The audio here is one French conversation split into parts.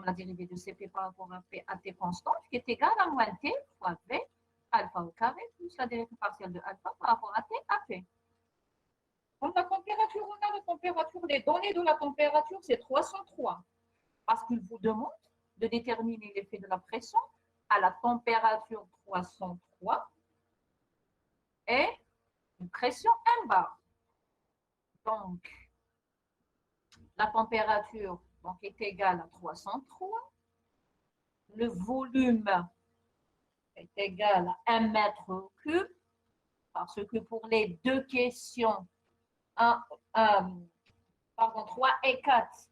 comme la dérivée de CP par rapport à P à T constante, qui est égale à moins T fois V alpha au carré plus la dérivée partielle de alpha par rapport à T à P. Comme la température, on a la température, les données de la température, c'est 303. Parce qu'il vous demande de déterminer l'effet de la pression à la température 303 et une pression M bar. Donc, la température est égale à 303. Le volume est égal à 1 mètre cube, parce que pour les deux questions, 3 et 4,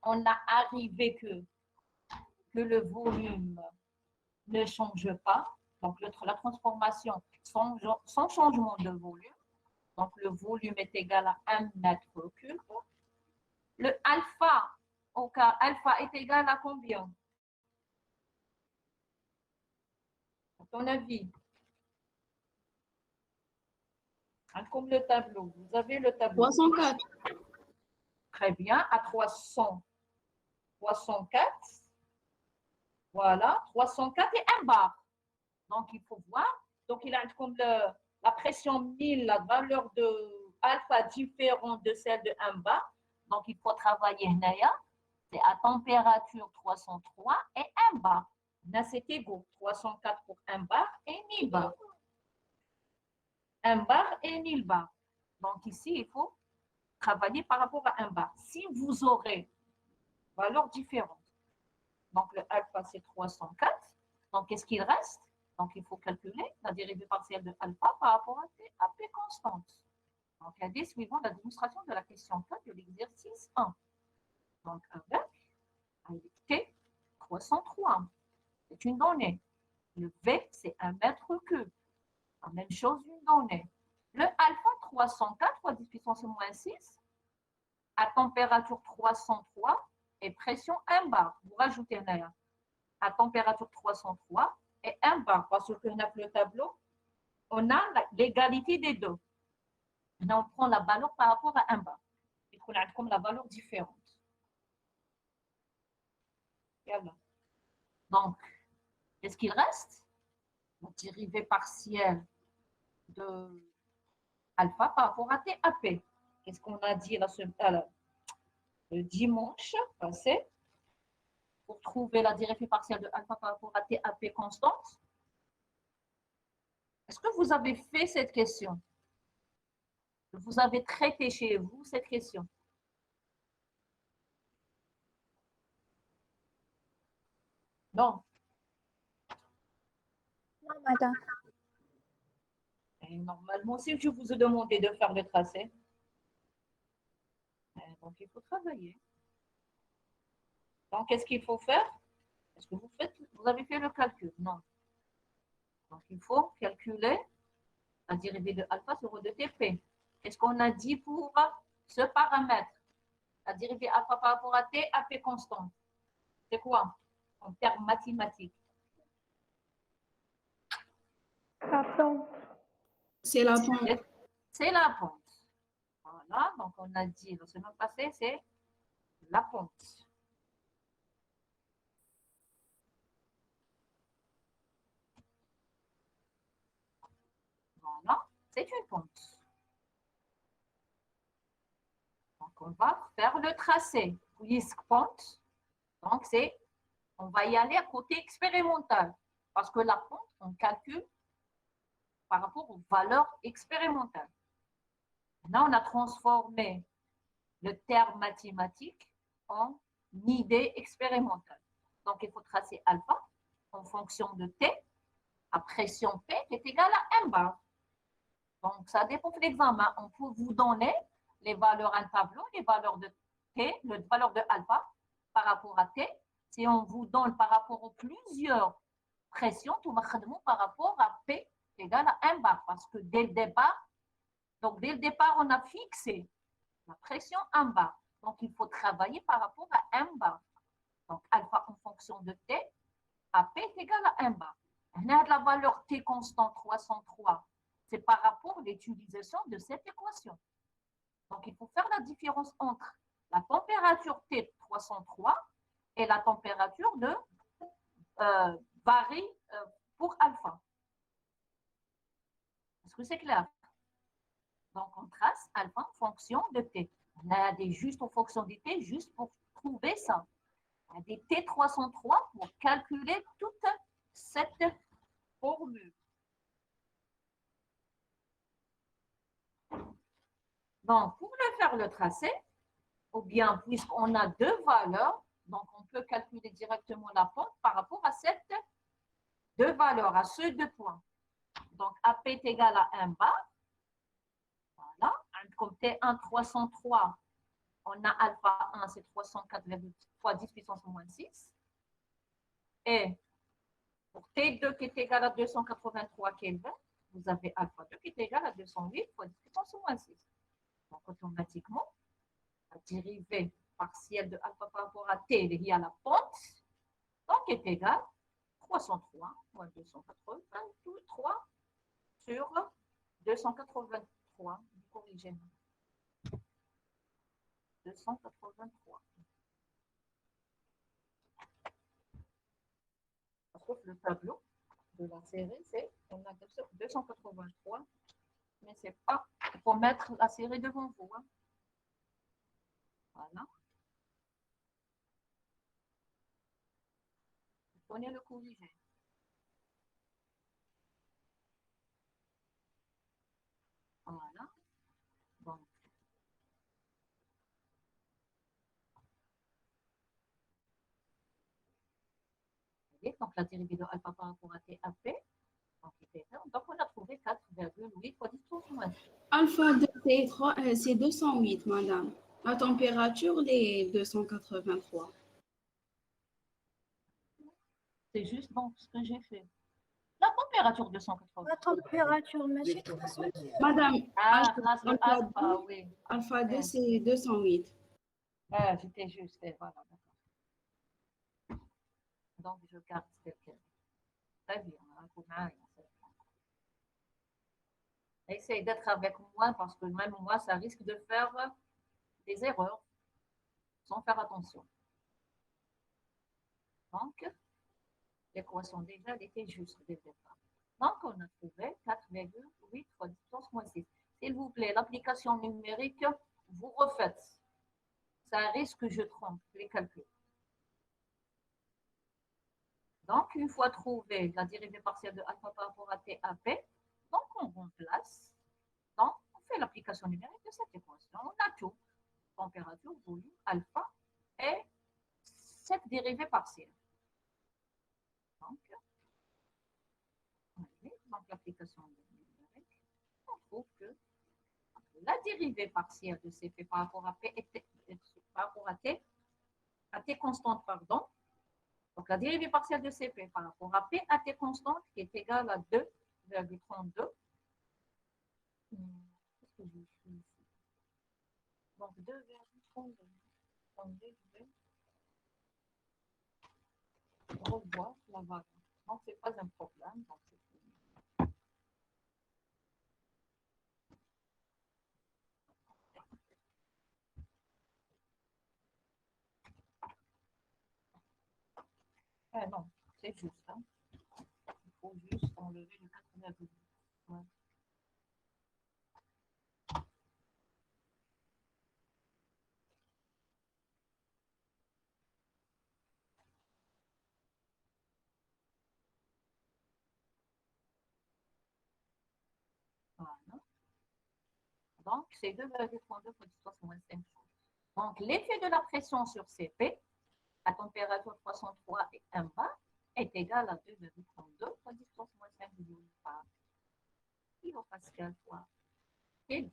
on a arrivé que le volume ne change pas. Donc, la transformation sans changement de volume. Donc, le volume est égal à 1 mètre cube. Le alpha, au cas alpha est égal à combien? À ton avis? Comme le tableau. Vous avez le tableau. 304. Très bien. À 300. 304. Voilà. 304 et 1 bar. Donc, il faut voir. Donc, il a comme la pression 1000, la valeur de alpha différente de celle de 1 bar. Donc, il faut travailler Naya. C'est à température 303 et 1 bar. Là, c'est égaux. 304 pour 1 bar et 1000 bar. 1 bar et 1000 bar. Donc, ici, il faut travailler par rapport à 1 bar. Si vous aurez valeur différente, donc le alpha, c'est 304. Donc, qu'est-ce qu'il reste? Donc, il faut calculer la dérivée partielle de alpha par rapport à T, à P constante. Donc, la D suivant la démonstration de la question 4 de l'exercice 1. Donc, avec T, 303. C'est une donnée. Le V, c'est 1 mètre cube. La même chose, une donnée. Le alpha 304 fois 10 puissance moins 6 à température 303 et pression 1 bar. Vous rajoutez un à température 303 et 1 bar. Parce que on a le tableau, on a l'égalité des deux. Maintenant, on prend la valeur par rapport à 1 bar. Et on a comme la valeur différente. Donc, qu'est-ce qu'il reste? La dérivée partielle de alpha par rapport à T à P. Qu'est-ce qu'on a dit le dimanche passé pour trouver la dérivée partielle de alpha par rapport à T à P constante? Est-ce que vous avez fait cette question? Vous avez traité chez vous cette question? Non. Non, madame. Et normalement, si je vous ai demandé de faire le tracé, donc il faut travailler. Donc, qu'est-ce qu'il faut faire? Est-ce que vous avez fait le calcul? Non. Donc, il faut calculer la dérivée de alpha sur de TP. Qu'est-ce qu'on a dit pour ce paramètre? La dérivée alpha par rapport à T à P constante. C'est quoi en termes mathématiques? La pente. C'est la pente. C'est la pente. Voilà, donc on a dit la semaine passée, c'est la pente. Voilà, c'est une pente. Donc on va faire le tracé. Puisque pente, donc on va y aller à côté expérimental. Parce que la pente, on calcule par rapport aux valeurs expérimentales. Maintenant, on a transformé le terme mathématique en idée expérimentale. Donc, il faut tracer alpha en fonction de T à pression P qui est égale à 1 bar. Donc, ça dépend de l'examen. On peut vous donner les valeurs en tableau, les valeurs de T, les valeurs de alpha par rapport à T. Si on vous donne par rapport aux plusieurs pressions, tout par rapport à P égale à 1 bar. Parce que dès le départ, on a fixé la pression 1 bar. Donc, il faut travailler par rapport à 1 bar. Donc, alpha en fonction de T, à P est égal à 1 bar. On a la valeur T constante 303. C'est par rapport à l'utilisation de cette équation. Donc, il faut faire la différence entre la température T 303 et la température varie pour alpha. Est-ce que c'est clair? Donc, on trace alpha en fonction de T. On a des justes en fonction de T juste pour trouver ça. On a des T303 pour calculer toute cette formule. Donc, pour faire le tracé, ou bien puisqu'on a deux valeurs, donc on peut calculer directement la pente par rapport à ces deux valeurs, à ces deux points. Donc, AP est égal à 1 bar. Voilà. Comme T1, 303, on a alpha 1, c'est 304 fois 10 puissance moins 6. Et pour T2 qui est égal à 283 Kelvin, vous avez alpha 2 qui est égal à 208 fois 10 puissance moins 6. Donc, automatiquement, la dérivée partielle de alpha par rapport à T liée à la pente, donc est égale à 303 moins 283 sur 283. Corrigez-moi. 283. Sauf le tableau de la série, c'est on a 283, mais c'est pas, il faut mettre la série devant vous. Hein. Voilà. Prenez le corrigé. Voilà. Donc, donc la dérivée de alpha par rapport à TAP, donc on a trouvé 4,8 fois 10 puissance moins 6. Alpha de T3, c'est 208, madame. La température, est 283. C'est juste donc ce que j'ai fait. La température 280. La température, monsieur. Madame, Ah, alpha 2, oui. alpha 2 c'est 208. Ah, j'étais juste, voilà, d'accord. Donc, je garde tel quel. Très bien. Essaye d'être avec moi parce que même moi, ça risque de faire des erreurs sans faire attention. Donc, l'équation déjà, elle était juste dès le départ. Donc, on a trouvé 4,8 fois 10 puissance moins 6. S'il vous plaît, l'application numérique, vous refaites. Ça risque que je trompe les calculs. Donc, une fois trouvé la dérivée partielle de alpha par rapport à TAP, donc on remplace, donc on fait l'application numérique de cette équation. On a tout, température, volume, alpha et cette dérivée partielle. Donc l'application numérique, on trouve que la dérivée partielle de CP par rapport à P par rapport à T constante, pardon. Donc la dérivée partielle de CP par rapport à P à T constante qui est égale à 2,32. Qu'est-ce que je fais ici? Donc 2,32. Je vais revoir la valeur. Donc ce n'est pas un problème. Donc, non, c'est juste. Hein. Il faut juste enlever le 4,2. Ouais. Voilà. Donc, c'est 2,32 fois 10 puissance moins 5 joules. Donc, l'effet de la pression sur CP, à température 303 et 1 bar, est égal à 2,32 fois 10 puissance moins 5 joules par kilopascal fois Kelvin.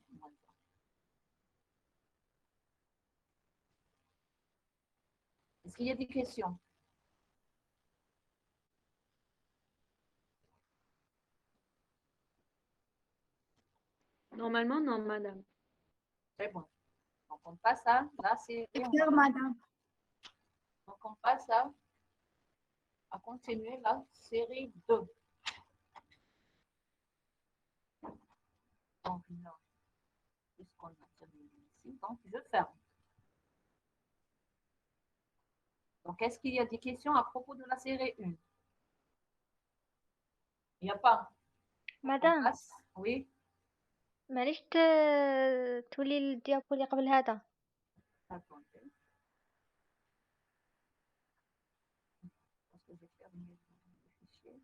Est-ce qu'il y a des questions? Normalement, non, madame. Très bon. Donc, on passe à la série. Claire, madame. Donc, on passe à continuer la série 2. Donc, là, puisqu'on a terminé ici, donc je ferme. Donc, est-ce qu'il y a des questions à propos de la série 1? Il n'y a pas. On مدام passe. Oui, معليش تولي الديابو اللي قبل هذا. attendez. Parce que j'ai fermé le fichier.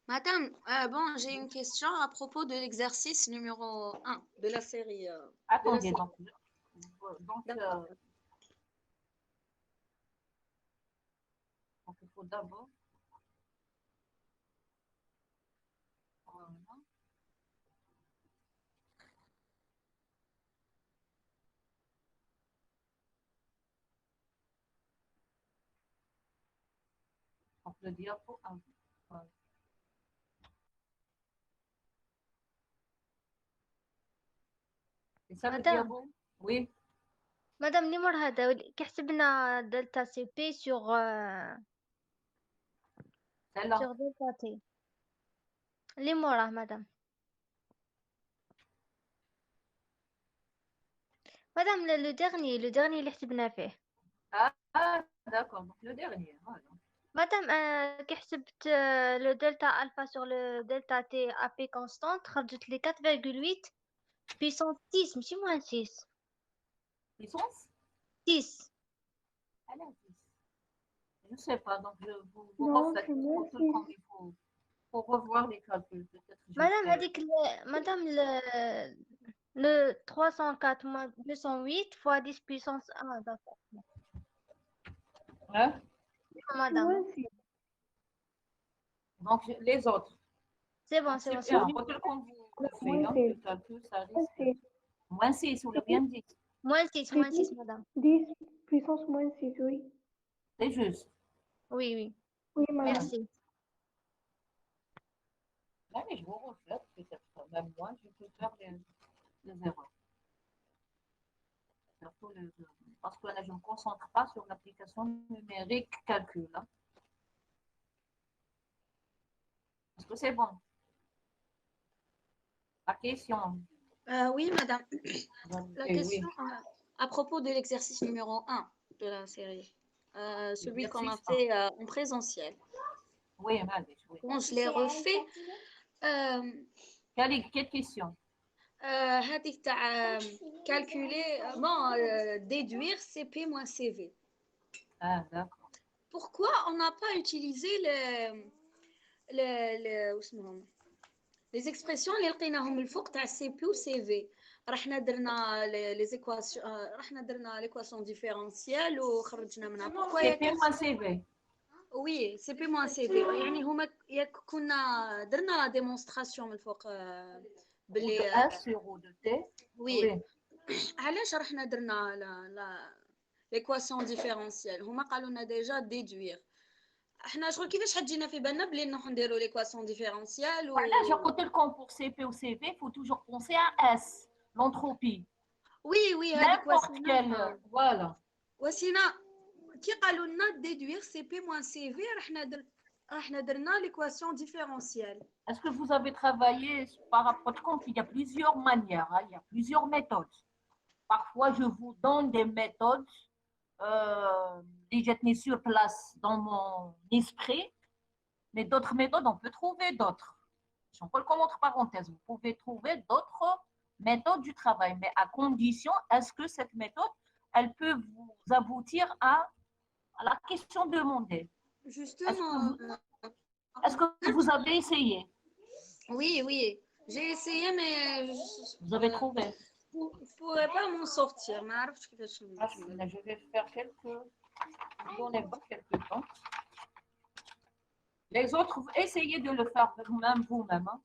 Madame, bon, j'ai une question à propos de l'exercice numéro 1 de la série. Attendez, série. donc, il faut d'abord. Voilà. Donc, le diapo 1. Voilà. C'est ça le Madame. diapo? Oui, مدام اللي مر هذا كي حسبنا دلتا سي بي سور celle-là. دلتا تي اللي موراه مدام. مدام لو ديرني اللي حسبنا فيه. Ah, d'accord, donc le dernier. Voilà. مدام كي حسبت لو دلتا الفا سور لو دلتا تي ا بي كونستانت خرجت لي 4.8 بيسونس 6 ماشي موان 6. Puissance? 6. Elle a 10. Je ne sais pas, donc vous Non, refaites c'est moins tout comme il faut revoir les calculs. Peut-être que je مدام fais- هذيك مدام le 304 moins 208 fois 10 puissance 1 d'accord. Hein? Madame. Donc, les autres. C'est bon, c'est bon. C'est bien. Peut-être qu'on vous fait hein, le calcul, ça risque. Moins 6, vous l'avez bien dit. Moins 6, madame. 10 puissance moins 6, oui. C'est juste. Oui, oui. Oui, madame. Merci. Là, mais je vous refais, peut-être. Même moi, je peux faire les erreurs. Surtout parce que là, je ne me concentre pas sur l'application numérique calcul. Hein. Est-ce que c'est bon? La question. Oui, madame. La Oui. question à propos de l'exercice numéro 1 de la série, celui qu'on a fait en présentiel. Oui, allez, oui. Bon, je l'ai refait. Quelle question? هذيك تاع calculer, déduire CP moins CV. Ah, d'accord. Pourquoi on n'a pas utilisé les expressions اللي لقيناهم الفوق تاع CP و CV؟ رحنا درنا les équations رحنا درنا l'équation différentielle وخرجنا منها. Pourquoi CP moins CV. Oui, CP moins CV. يعني هما ياك كنا درنا لا ديمونستراسيون من الفوق باللي de S sur ou de T. Oui. علاش رحنا درنا لا l'équation différentielle؟ هما قالوا لنا ديجا déduire. احنا شغل كيفاش حتجينا في بالنا بلي نروحو نديرو l'équation différentielle و Voilà, j'ai côté le compte pour CP ou CV, il faut toujours penser à S, l'entropie. Oui, N'importe quelle, voilà. وسينا كي قالوا لنا déduire CP moins CV رحنا درنا l'équation différentielle. Est-ce que vous avez travaillé par rapport compte? Il y a plusieurs manières, hein, il y a plusieurs méthodes. Parfois, je vous donne des méthodes déjà tenues sur place dans mon esprit, mais d'autres méthodes, on peut trouver d'autres. Je peux comme entre parenthèses, vous pouvez trouver d'autres méthodes du travail, mais à condition, est-ce que cette méthode, elle peut vous aboutir à la question demandée? Justement. Est-ce que vous avez essayé? Oui, j'ai essayé, mais vous avez trouvé? Je ne pourrais pas m'en sortir. Je vais faire donnez-moi quelques temps. Les autres, essayez de le faire vous-même. Hein,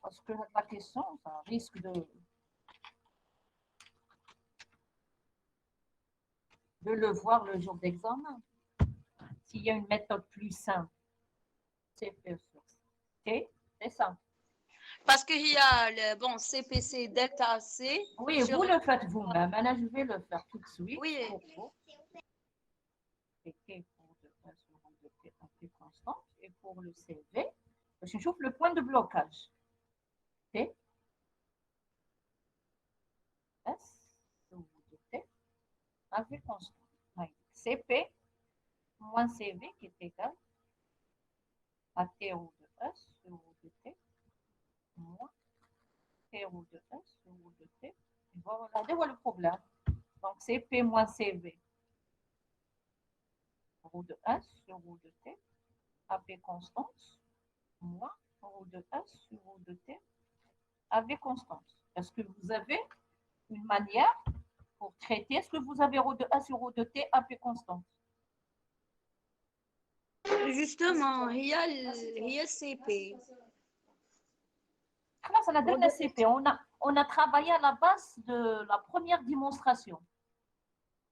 parce que la question, ça risque de le voir le jour d'examen. S'il y a une méthode plus simple, c'est fait sûr. Ok, c'est ça. Parce qu'il y a le CPC delta C. Oui, vous le faites vous-même. Maintenant, je vais le faire tout de suite. Oui. Pour vous. pour le CV. Je chauffe le point de blocage. T. S. De T. Avec constant. CP moins CV qui est égal à T roue de S sur roue de T moins T roue de S sur roue de T. Et voilà, voilà le problème. Donc, CP moins CV roue de S sur roue de T, AP constante, moins roue de S sur roue de T, AB constante. Est-ce que vous avez une manière pour traiter? Est-ce que vous avez roue de S sur roue de T, AP constante? Justement, il y a le CP. Ça a donné CP. On a travaillé à la base de la première démonstration.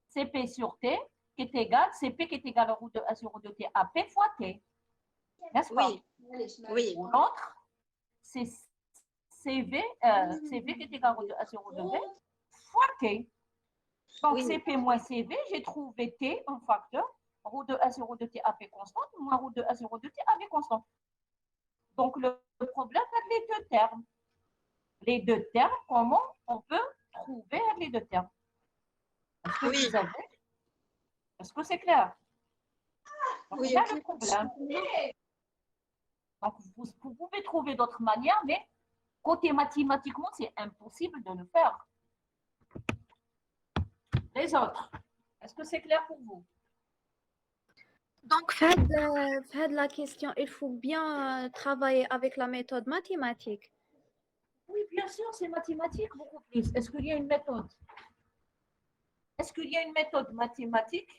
CP sur T qui est égal, CP qui est égal à roue de S sur roue de T, AP fois T. N'est-ce pas? Oui, oui. L'autre, c'est CV, CV qui est égal à roue de S sur roue de V fois T. Donc, Oui. CP moins CV, j'ai trouvé T en facteur, roue de S sur roue de T, AP constante, moins roue de S sur roue de T, AP constante. Donc, le problème, c'est les deux termes. Les deux termes, comment on peut trouver les deux termes? Est-ce que Oui. vous avez? Est-ce que c'est clair? Donc, Oui, c'est ok. le problème. Donc, vous pouvez trouver d'autres manières, mais côté mathématiquement, c'est impossible de le faire. Les autres, est-ce que c'est clair pour vous? Donc, Fahd, la question, il faut bien travailler avec la méthode mathématique. Oui, bien sûr, c'est mathématique beaucoup plus. Est-ce qu'il y a une méthode? Est-ce qu'il y a une méthode mathématique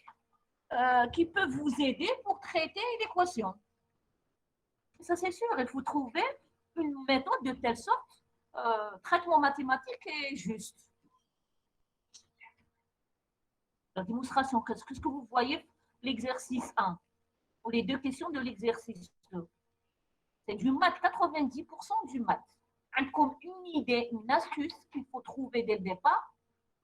qui peut vous aider pour traiter l'équation? Ça, c'est sûr. Il faut trouver une méthode de telle sorte, traitement mathématique est juste. La démonstration, qu'est-ce que vous voyez? L'exercice 1, ou les deux questions de l'exercice 2. C'est du maths, 90% du maths. Comme une idée, une astuce qu'il faut trouver dès le départ,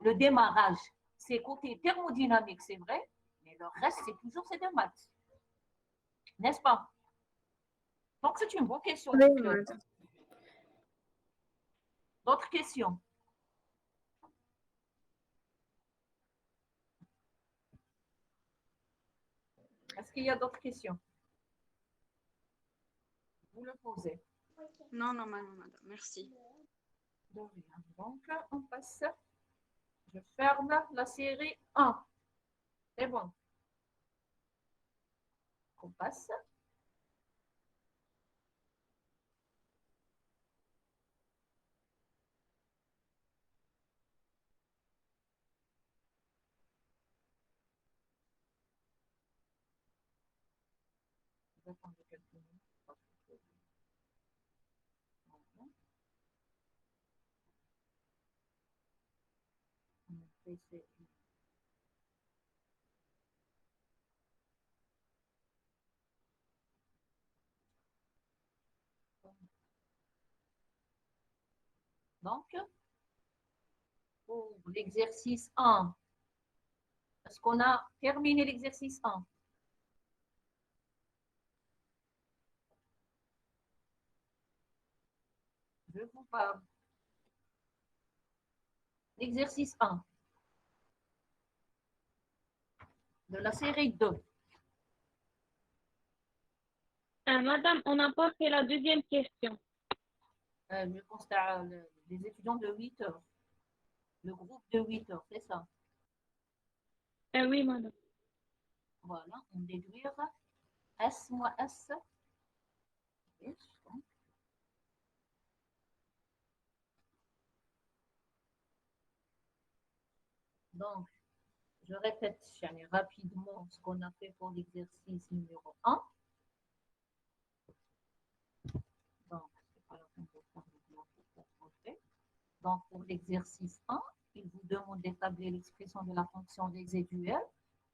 le démarrage, c'est côté thermodynamique, c'est vrai, mais le reste, c'est toujours ces deux maths. N'est-ce pas? Donc, c'est une bonne question. Oui, D'autres questions? Est-ce qu'il y a d'autres questions? Vous le posez. Non, non, madame, merci. De rien. Donc, on passe. Je ferme la série 1. C'est bon. On passe. Je vais attendre quelques minutes. Voilà. On fait ces- Donc, pour l'exercice 1, est-ce qu'on a terminé l'exercice 1? Je vous parle. L'exercice 1 de la série 2. Madame, on n'a pas fait la deuxième question. Je constate les étudiants de 8 heures. Le groupe de 8 heures, c'est ça. Oui, madame. Voilà, on déduire S moins S. Donc, je répète rapidement ce qu'on a fait pour l'exercice numéro 1. Donc, c'est pas la peine de faire le bloc pour fait. Donc, pour l'exercice 1, il vous demande d'établir l'expression de la fonction résiduelle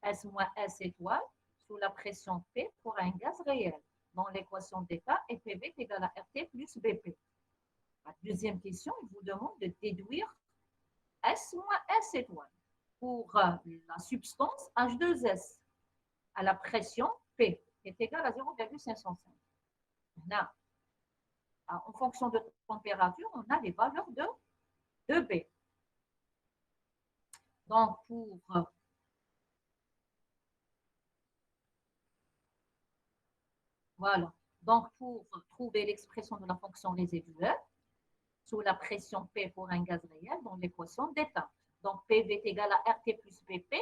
S moins S étoile sous la pression P pour un gaz réel, dont l'équation d'état est PV est égale à RT plus BP. La deuxième question, il vous demande de déduire S moins S étoile pour la substance H2S à la pression P est égale à 0,505. Là, en fonction de température, on a les valeurs de B. Donc, voilà. Donc, pour trouver l'expression de la fonction résiduelle, sous la pression P pour un gaz réel dans l'équation d'état. Donc, PV est égal à RT plus PP.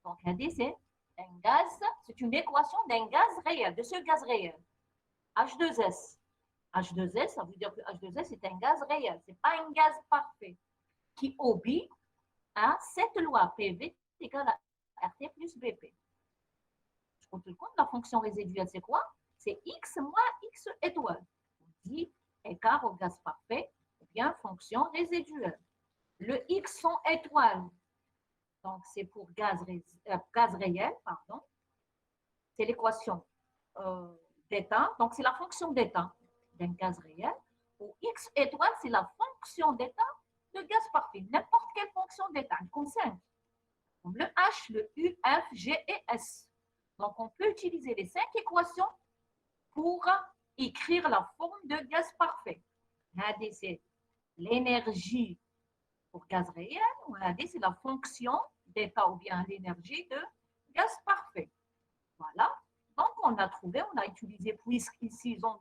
Donc, c'est un gaz, c'est une équation d'un gaz réel, de ce gaz réel. H2S. H2S, ça veut dire que H2S est un gaz réel, ce n'est pas un gaz parfait qui obéit à cette loi PV est égal à RT plus BP. Je compte le compte, la fonction résiduelle, c'est quoi? C'est X moins X étoile. On dit écart au gaz parfait ou bien fonction résiduelle. Le X sont étoiles, donc c'est pour gaz réel, pardon. C'est l'équation d'état, donc c'est la fonction d'état d'un gaz réel. Ou X étoile, c'est la fonction d'état de gaz parfait. N'importe quelle fonction d'état, une consigne. Comme le H, le U, F, G et S. Donc, on peut utiliser les 5 équations pour écrire la forme de gaz parfait. C'est l'énergie pour gaz réel, c'est la fonction d'état ou bien l'énergie de gaz parfait. Voilà. Donc, on a trouvé, on a utilisé, puisqu'ici, ils ont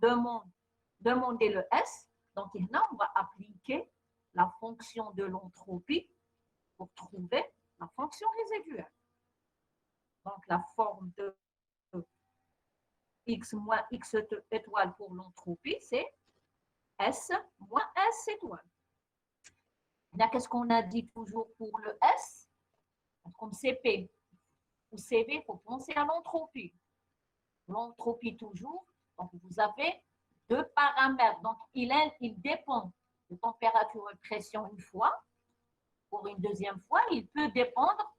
demandé le S. Donc, là, on va appliquer la fonction de l'entropie pour trouver la fonction résiduelle. Donc, la forme de X moins X étoile pour l'entropie, c'est S moins S étoile. Là, qu'est-ce qu'on a dit toujours pour le S? Comme CP ou CV, il faut penser à l'entropie. L'entropie toujours. Donc, vous avez deux paramètres. Donc, il dépend de température et pression une fois. Pour une deuxième fois, il peut dépendre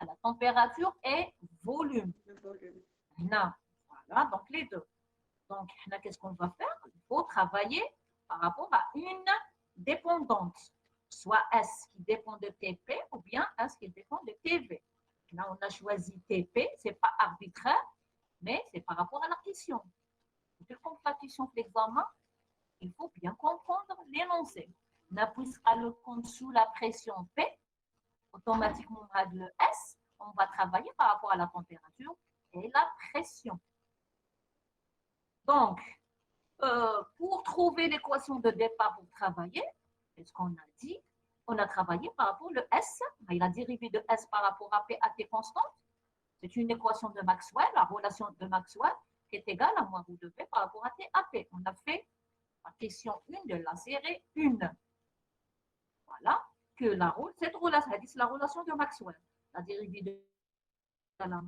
de la température et volume. Le volume. Non. Voilà, donc les deux. Donc, là, qu'est-ce qu'on va faire? Il faut travailler par rapport à une dépendante, soit S qui dépend de TP ou bien S qui dépend de TV. Là, on a choisi TP, ce n'est pas arbitraire, mais c'est par rapport à la question. Comme la question de l'examen, il faut bien comprendre l'énoncé. On appuie à le compte sous la pression P, automatiquement on a le S, on va travailler par rapport à la température et la pression. Donc, pour trouver l'équation de départ pour travailler, qu'est-ce qu'on a dit? On a travaillé par rapport au S, la dérivée de S par rapport à P à T constante. C'est une équation de Maxwell, la relation de Maxwell, qui est égale à moins roue de P par rapport à T à P. On a fait la question 1 de la série 1. Voilà, que cette relation, c'est la relation de Maxwell. La dérivée de la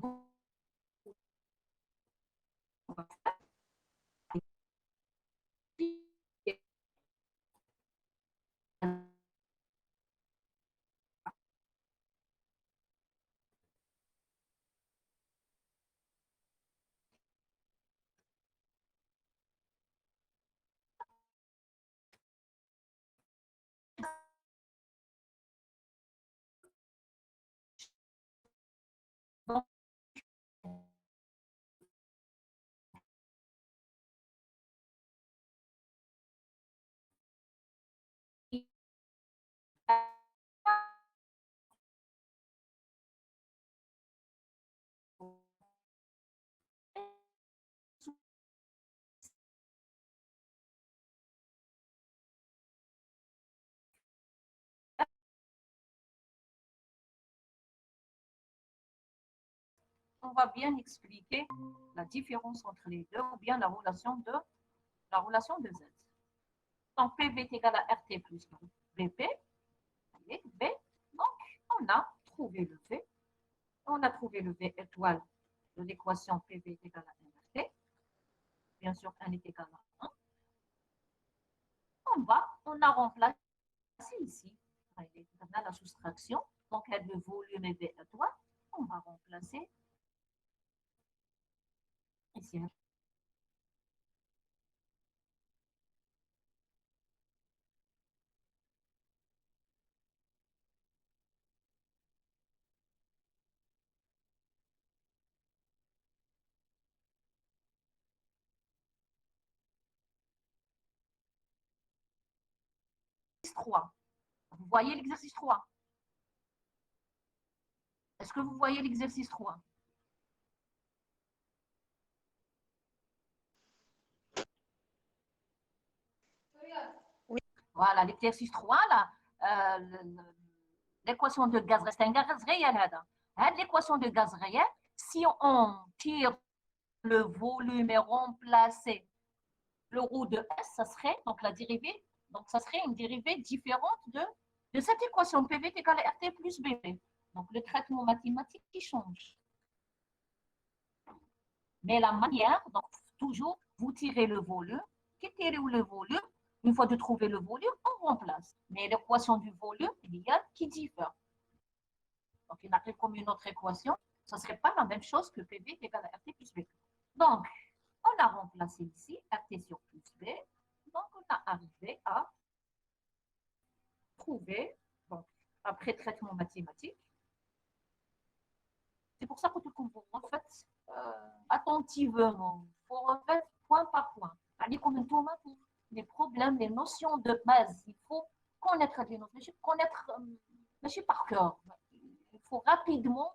on va bien expliquer la différence entre les deux ou bien la relation de Z. Donc, PV est égal à RT plus BP. B. Donc, on a trouvé le V. On a trouvé le V étoile de l'équation PV est égal à RT. Bien sûr, 1 est égal à 1. On a remplacé ici. On a la soustraction. Donc, le volume est V étoile. On va remplacer ici. l'exercice 3. Vous voyez l'exercice 3? Est-ce que vous voyez l'exercice 3? Oui. Voilà, l'exercice 3, là, l'équation de gaz reste un gaz réel. L'équation de gaz réel, si on tire le volume et remplacer le rho de S, ça serait donc la dérivée, donc ça serait une dérivée différente de cette équation PV est égal à RT plus BV. Donc le traitement mathématique qui change. Mais la manière, donc toujours, vous tirez le volume, qui tirez le volume, une fois de trouver le volume, on remplace. Mais l'équation du volume, il y a qui diffère. Donc il arrive comme une autre équation, ce ne serait pas la même chose que PV est égal à RT plus BV. Donc, on a remplacé ici RT sur plus B. Donc, on a arrivé à trouver, donc, après traitement mathématique. C'est pour ça que vous refaites attentivement. Il faut refaire point par point. Allez, comme un tournoi pour les problèmes, les notions de base. Il faut connaître les notions, connaître, mais par cœur. Il faut rapidement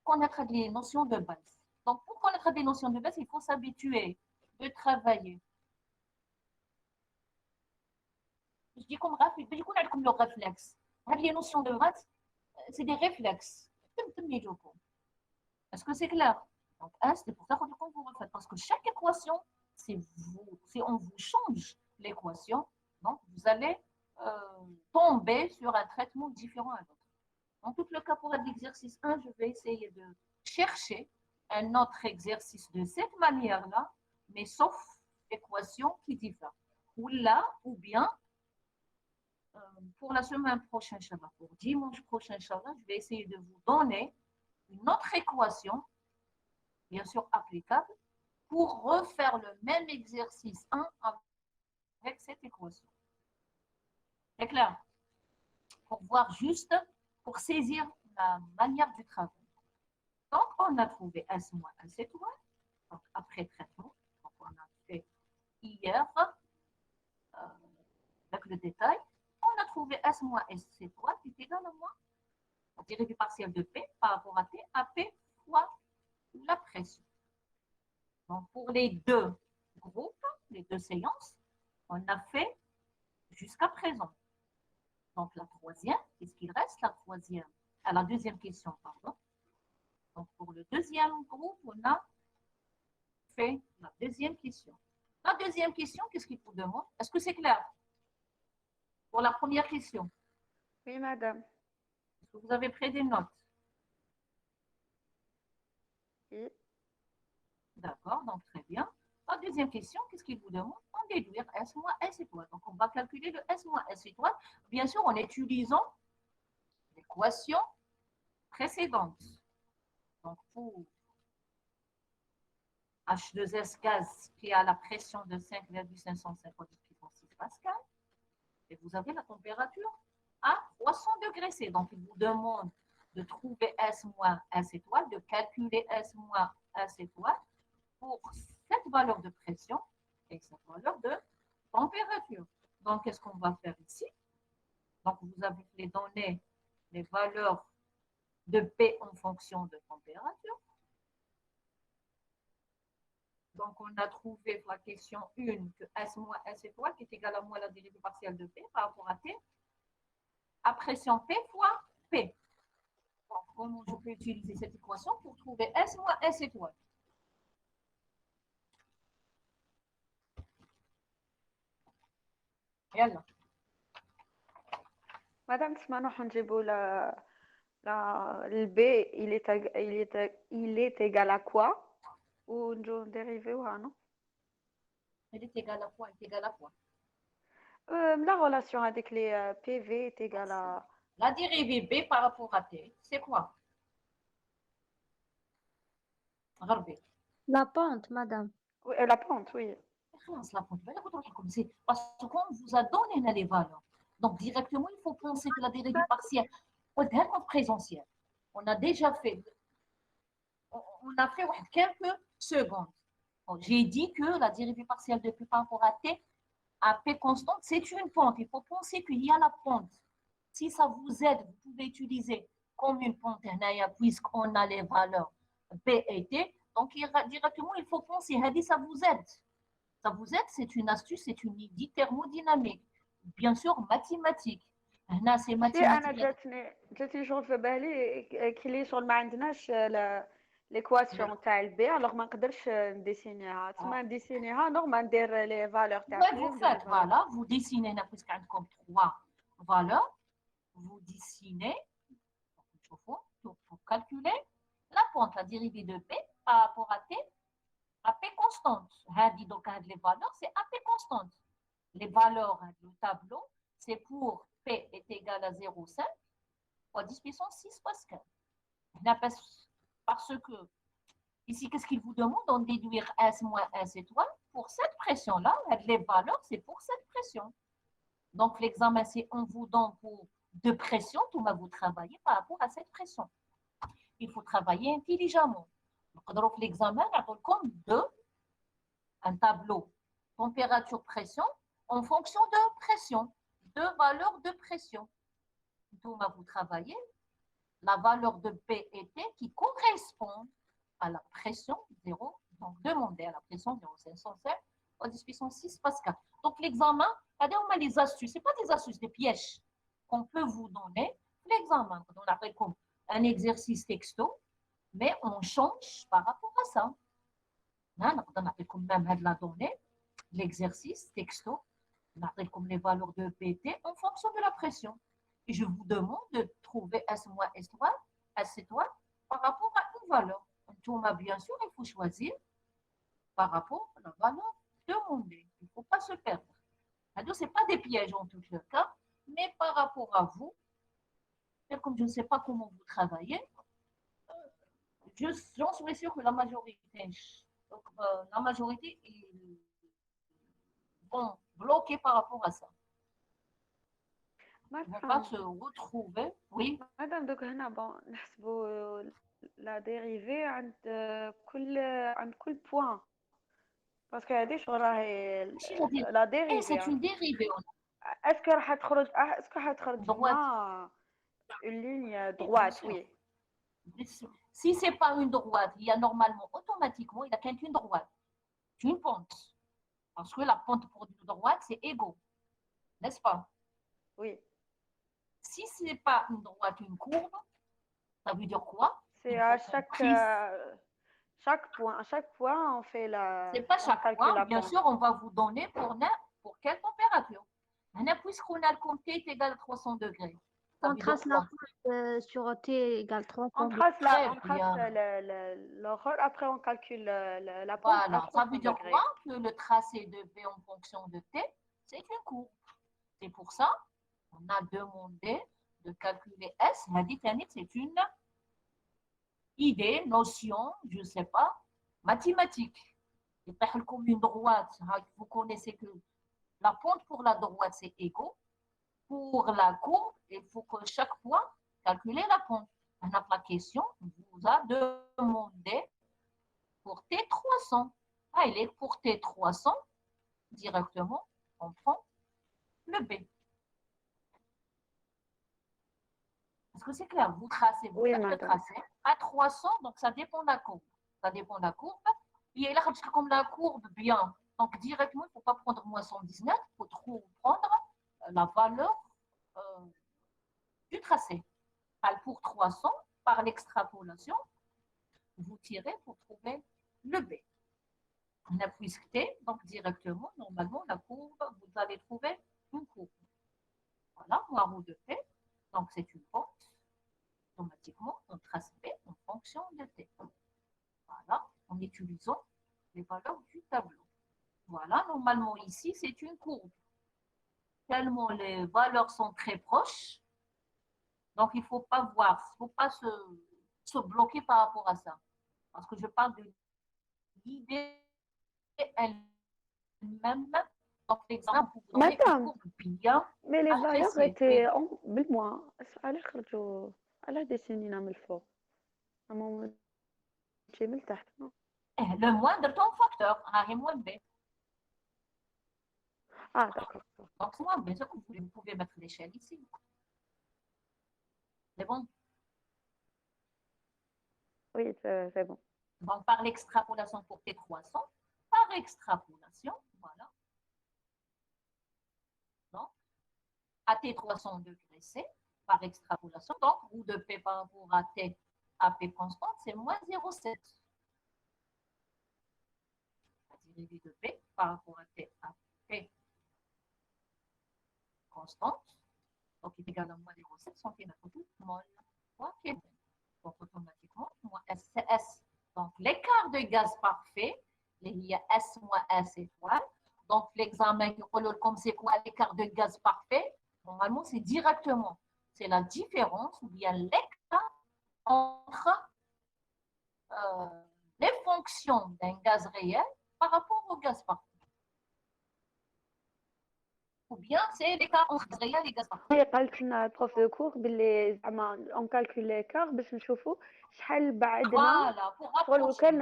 connaître les notions de base. Donc, pour connaître des notions de base, il faut s'habituer de travailler. Je dis comme rapide, je dis comme le réflexe. Les notions de base, c'est des réflexes. Est-ce que c'est clair? Donc, c'est pour ça que vous refaites. Parce que chaque équation, si on vous change l'équation, donc vous allez tomber sur un traitement différent à l'autre. En tout le cas, pour l'exercice 1, je vais essayer de chercher un autre exercice de cette manière-là, mais sauf équation qui diffère. Ou là, ou bien, pour la semaine prochaine, pour dimanche prochain, je vais essayer de vous donner une autre équation, bien sûr applicable, pour refaire le même exercice 1 avec cette équation. C'est clair? Pour voir juste, pour saisir la manière du travail. Donc, on a trouvé S moins S étoile, donc après traitement. Donc, on a fait hier, avec le détail. On a trouvé S moins S étoile qui est égal à moins la dérivée partielle de P par rapport à T, à P fois la pression. Donc, pour les deux groupes, les deux séances, on a fait jusqu'à présent. Donc, la troisième, qu'est-ce qu'il reste? La troisième, à la deuxième question, pardon. Donc, pour le deuxième groupe, on a fait la deuxième question. La deuxième question, qu'est-ce qu'il vous demande? Est-ce que c'est clair? Pour la première question. Oui, madame. Est-ce que vous avez pris des notes? Oui. D'accord, donc très bien. La deuxième question, qu'est-ce qu'il vous demande? On déduire S moins S étoile. Donc, on va calculer le S moins S étoile, bien sûr, en utilisant l'équation précédente. Donc, pour H2S gaz qui a la pression de 5,550 puissance 6 pascal, et vous avez la température à 300 degrés C. Donc, il vous demande de trouver S moins S étoile, de calculer S moins S étoile pour cette valeur de pression et cette valeur de température. Donc, qu'est-ce qu'on va faire ici? Donc, vous avez les données, les valeurs de P en fonction de température. Donc, on a trouvé pour la question 1 que S moins S étoile qui est égal à moins la dérivée partielle de P par rapport à T à pression P fois P. Donc, comment je peux utiliser cette équation pour trouver S moins S étoile? يلا. Madame Tsmano Hanjibou, le B, il est égal à quoi? Ou une dérivée ou non? Elle est égale à quoi? Elle est égale à quoi? La relation avec les PV est égale à... La dérivée B par rapport à T, c'est quoi? Regardez. La pente, madame. Oui, la pente, oui. Parce qu'on vous a donné les valeurs. Donc, directement, il faut penser que la dérivée partielle, on est présentielle. On a déjà fait, on a fait quelques secondes. J'ai dit que la dérivée partielle de P par rapport à T AP constante, c'est une pente. Il faut penser qu'il y a la pente. Si ça vous aide, vous pouvez utiliser comme une pente, puisqu'on a les valeurs P et T. Donc, directement, il faut penser, ça vous aide. Ça vous aide, c'est une astuce, c'est une idée thermodynamique. Bien sûr, mathématique. هنا c'est شتي انا mathématique. جاتني شغل في بالي كلي شغل ما عندناش ليكواسيون تاع البي الوغ ما نقدرش نديسينيها تما نديسينيها نورمال ندير لي فالور تاع Ouais, بي vous وندير لي faites, فالور voilà, vous dessinez, puisqu'il y a comme trois valeurs, vous dessinez, pour calculer la pente, la dérivée de P par rapport à T, à P constante. Donc, les valeurs, c'est à P constante. Les valeurs du tableau, c'est pour P est égal à 0,5 fois 10 puissance 6 Pascal. Parce que, ici, qu'est-ce qu'il vous demande? On déduire S moins S étoile. Pour cette pression-là, les valeurs, c'est pour cette pression. Donc, l'examen, c'est on vous donne pour deux pressions, tout va vous travailler par rapport à cette pression. Il faut travailler intelligemment. Donc, l'examen, comme un tableau température-pression en fonction de pression, deux valeurs de pression. Tout va vous travailler la valeur de P et T qui correspond à la pression 0, donc demandez à la pression 0,505 au 10 puissance 6 Pascal. Donc l'examen, on a les astuces, ce n'est pas des astuces, des pièges qu'on peut vous donner. L'examen, on appelle comme un exercice texto, mais on change par rapport à ça. On appelle comme même la donnée, l'exercice texto, on appelle comme les valeurs de PT en fonction de la pression. Et je vous demande de trouver S moins S étoile par rapport à une valeur. Donc, bien sûr, il faut choisir par rapport à la valeur demandée. Il ne faut pas se perdre. Ce n'est pas des pièges en tout cas, mais par rapport à vous, comme je ne sais pas comment vous travaillez, j'en suis sûre que la majorité, ils vont bloquer par rapport à ça. On ne va pas se retrouver. Oui. مادام دوك هنا بون نحسبوا لا ديريفي عند كل بوين باسكو هادي شغل راهي لا Et c'est ديريفي une dérivée. اسكو راح تخرج لنا une ligne droite oui Si ce n'est pas une droite, il y a normalement automatiquement, il y a qu'une droite, une pente. Parce que la pente pour une droite, c'est égaux. N'est-ce pas? Oui. Si ce n'est pas une droite, une courbe, ça veut dire quoi? C'est à chaque point, on fait la. C'est pas chaque point, bien sûr, on va vous donner pour quelle température. Puisqu'on a le compte T est égal à 300 degrés. On trace la pente sur T égale 300 on trace l'horreur, après on calcule la pente. Voilà, ça veut dire quoi? Que le tracé de V en fonction de T, c'est une courbe. C'est pour ça on a demandé de calculer S. C'est une idée, notion, je ne sais pas, mathématique. Et comme une droite, vous connaissez que la pente pour la droite, c'est égaux. Pour la courbe, il faut que chaque point calculer la pente. La question vous a demandé pour T300. Il est pour T300, directement, on prend le B. Est-ce que c'est clair? Vous tracez, vous faites le tracé à 300, donc ça dépend de la courbe. Ça dépend de la courbe. Et là, comme la courbe, bien, donc directement, il ne faut pas prendre moins 119, il faut prendre la valeur du tracé. Pour 300, par l'extrapolation, vous tirez pour trouver le B. On appuie T, donc directement, normalement, la courbe, vous allez trouver une courbe. Voilà, moi, de T, donc c'est une pente. Automatiquement, on trace B en fonction de T. Voilà, en utilisant les valeurs du tableau. Voilà, normalement ici, c'est une courbe. Tellement les valeurs sont très proches, donc il ne faut pas voir, il ne faut pas se bloquer par rapport à ça. Parce que je parle de l'idée elle-même. Donc l'exemple, vous donnez une courbe bien. Mais les valeurs étaient بالموا على خرجوا على ديسينينا من الفوق اما تجي من تحت Le moindre ton facteur, A et moins B. Ah, d'accord. Donc, moi, bien sûr, vous pouvez mettre l'échelle ici. C'est bon. Oui, c'est bon. Donc, par l'extrapolation pour T300, par extrapolation, voilà. Donc, à T300 degrés C, par extrapolation, donc, roue de P par rapport à T à P constante, c'est moins 0,7. La dérivée de P par rapport à T à P constante, donc il est égal à moins 0,7 cm tout mol. Ok. Donc, automatiquement, moins S, c'est S. Donc, l'écart de gaz parfait, il y a S moins S étoile. Donc, l'examen, comme c'est quoi l'écart de gaz parfait? Normalement, c'est directement. C'est la différence ou bien l'écart entre les fonctions d'un gaz réel par rapport au gaz parfait. Ou bien c'est l'écart entre gaz réel et gaz parfait. هي قالت لنا البروف دو كور باللي زعما اون كالكول ليكار باش نشوفوا شحال بعدنا Voilà, pour شغل rapprocher.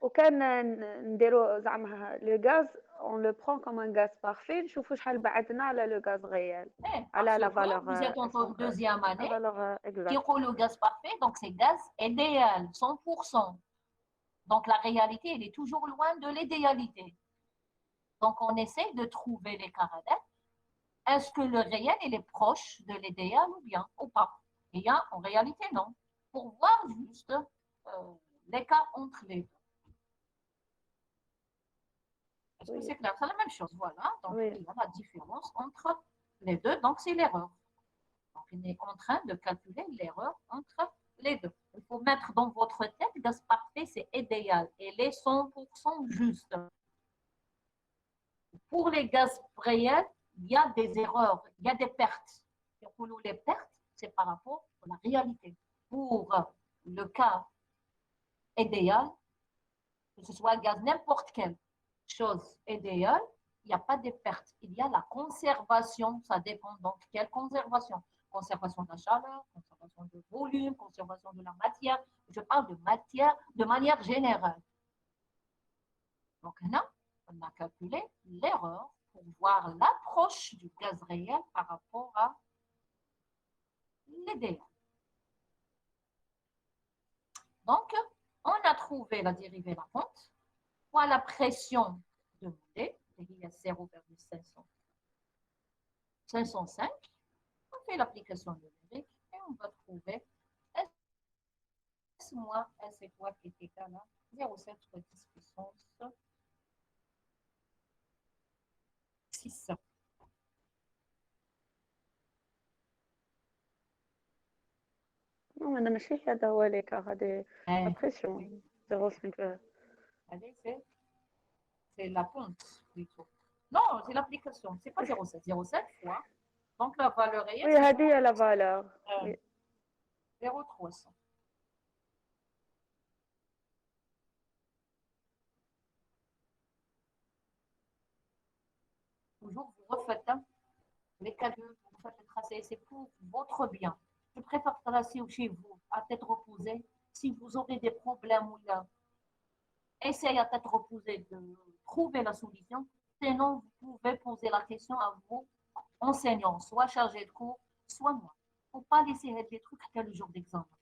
وكان نديرو زعما لو غاز اون لو برون كوم ان غاز بارفي نشوفوا شحال بعدنا على لو غاز ريال على Parce لا que فالور vous êtes en deuxième année, فالور qui اكزاكت roule le gaz parfait, donc c'est gaz idéal, 100%. Donc la réalité, elle est toujours loin de l'idéalité. Donc on essaie de trouver les caractères. Est-ce que le réel, il est proche de l'idéal ou bien ou pas? Et bien, en réalité, non. Pour voir juste l'écart entre les deux. Est-ce que c'est clair? C'est la même chose, voilà. Donc Oui. il y a la différence entre les deux, donc c'est l'erreur. Donc, on est en train de calculer l'erreur entre les deux. Il faut mettre dans votre tête, gaz parfait, c'est idéal. Elle est 100% juste. Pour les gaz réels, il y a des erreurs, il y a des pertes. Et pour nous, les pertes, c'est par rapport à la réalité. Pour le cas idéal, que ce soit gaz n'importe quelle chose idéale, il n'y a pas de pertes. Il y a la conservation, ça dépend donc quelle conservation. Conservation de la chaleur, conservation de volume, conservation de la matière. Je parle de matière de manière générale. Donc là, on a calculé l'erreur pour voir l'approche du gaz réel par rapport à l'idéal. Donc, on a trouvé la dérivée de la pente. Pour la pression demandée, il y a 0,505. On fait l'application numérique et on va trouver S moins S est quoi qui est égal à 0,7 fois 10 puissance 6. Non, انا ماشي هذا هو ليكار هذه لا بريسيون 0,5 Allez, c'est la pente plutôt. Non, c'est l'application. C'est pas 0,7. 0,7 fois. Donc la valeur réelle, وي c'est هذه هي لا فالور 0,300. Toujours, vous refaites les calculs, vous faites le tracé, c'est pour votre bien. Je préfère tracer chez vous, à tête reposée. Si vous aurez des problèmes ou là, essayez à tête reposée de trouver la solution. Sinon, vous pouvez poser la question à vos enseignants, soit chargés de cours, soit moi. Il ne faut pas laisser les trucs à le jour d'examen.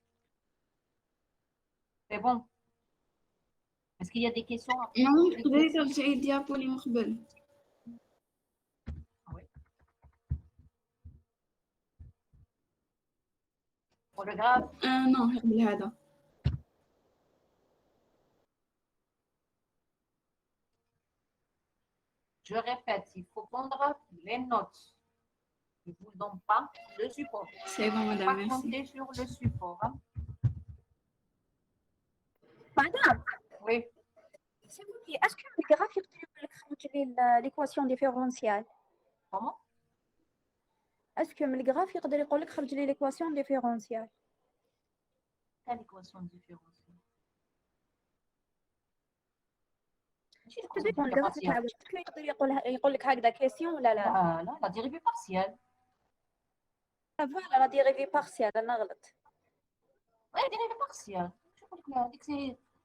C'est bon. Est-ce qu'il y a des questions? Non, تقدري ترجعي الديابو اللي من قبل. Pour le graphe? Non, قبل هذا. Je répète, il faut prendre les notes. Je ne vous donne pas le support. C'est bon, madame, Pas merci. compter sur le support. Hein. Madame, Oui. s'il vous plaît, est-ce que le graphe يقدر l'équation différentielle? Comment? Est-ce que le graphe يقدر يقول لك خرج لي l'équation différentielle? Quelle équation différentielle? تبي الجراف تاعو يقدر يقول لك هكذا كيسيون ولا لا؟ لا la dérivée partielle. فوالا لا ديريفي بارسيال انا غلط. Oui, dérivée partielle.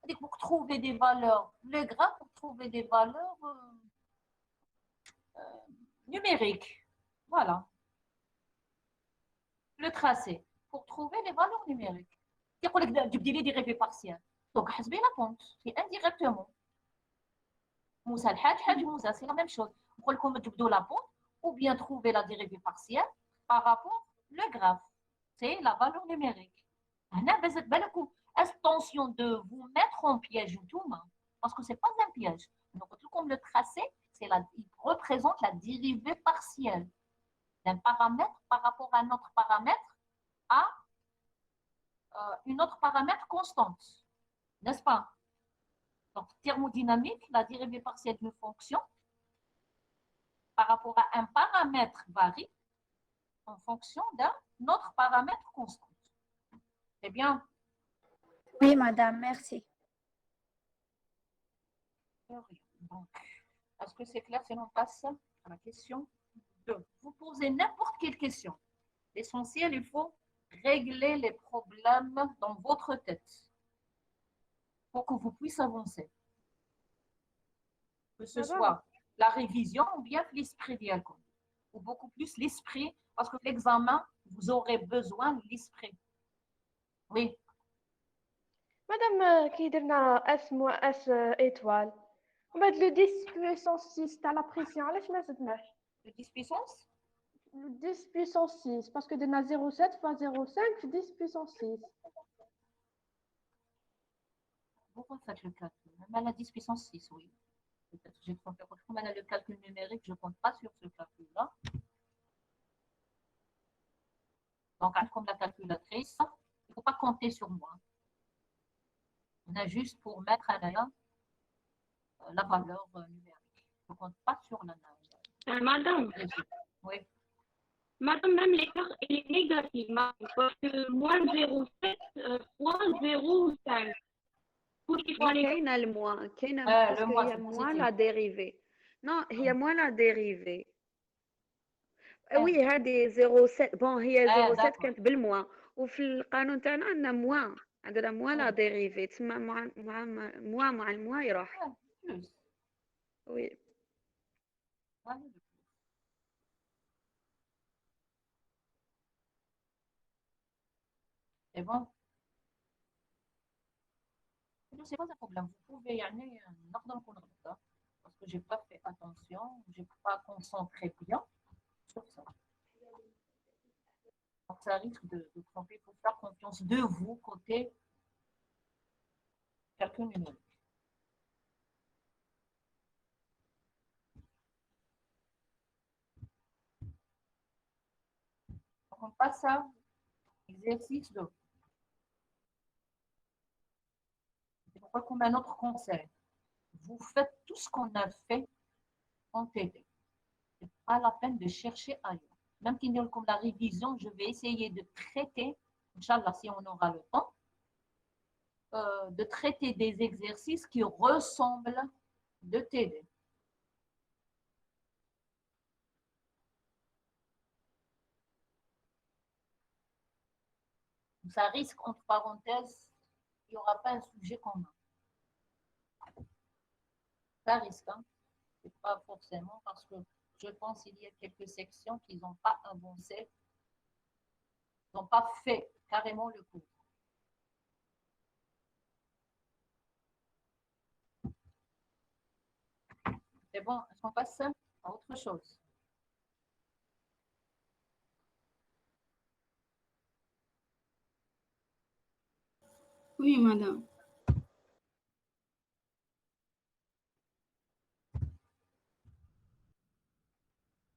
C'est pour trouver des valeurs. Le graphe, pour trouver des valeurs, numérique. Voilà. Le tracé pour trouver les valeurs numériques. يقول لك جبدي لي dérivée partielle. Donc حسبي la pente, c'est indirectement. موسى الحاج حاج موسى, c'est la même chose. نقول لكم تجبدوا la pente ou bien trouver la dérivée partielle par rapport au graphe. C'est la valeur numérique. هنا بزت بالكم attention de vous mettre en piège نتوما parce que c'est pas un piège. Donc comme le tracé, il représente la dérivée partielle d'un paramètre par rapport à un autre paramètre à une autre paramètre constante, n'est-ce pas? Donc, thermodynamique, la dérivée partielle d'une fonction par rapport à un paramètre varie en fonction d'un autre paramètre constant. C'est bien? Oui, madame, merci. Donc, est-ce que c'est clair? Sinon, on passe à la question 2. Vous posez n'importe quelle question. L'essentiel, il faut régler les problèmes dans votre tête pour que vous puissiez avancer. Que ce soit la révision ou bien l'esprit d'Yalcom. Ou beaucoup plus l'esprit, parce que l'examen, vous aurez besoin de l'esprit. Oui. Madame, qui درنا S moins S étoile. On va le 10 puissance 6 تاع la pression. علاش ما زدناش؟ Le 10 puissance? Le 10 puissance 6 parce que درنا 0,7 fois 0,5 10 puissance 6. Pourquoi faites le calcul? Même à la 10 puissance 6, oui. Peut-être que j'ai trompé. Comme elle a le calcul numérique, je ne compte pas sur ce calcul-là. Donc, comme la calculatrice, il ne faut pas compter sur moi. On a juste pour mettre à la valeur numérique. Je ne compte pas sur la Madame, oui. madame, même l'écart est négatif, parce que moins 0,7 fois 0,5. كاين الموا كاين باسكو هي موا لا ديريفي نو هي موا لا ديريفي وي هذه 0,7 بون هي 0,7 كانت بالموا وفي القانون تاعنا عندنا موا عندنا موا لا ديريفي تسمى مع الموا يروح وي C'est bon? C'est pas un problème. Vous pouvez y aller parce que je n'ai pas fait attention, je n'ai pas concentré bien sur ça. Donc, ça risque de tromper. Il faut faire confiance de vous côté calcul numérique. Donc, on passe à exercice 2. C'est pourquoi, comme un autre conseil, vous faites tout ce qu'on a fait en TD. Ce n'est pas la peine de chercher ailleurs. Même comme la révision, je vais essayer de traiter, Inch'Allah, si on aura le temps, de traiter des exercices qui ressemblent de TD. Ça risque, entre parenthèses, il n'y aura pas un sujet commun. Ça risque, hein? Ce n'est pas forcément parce que je pense qu'il y a quelques sections qui n'ont pas avancé, n'ont pas fait carrément le cours. C'est bon, est-ce qu'on passe à autre chose? Oui, madame.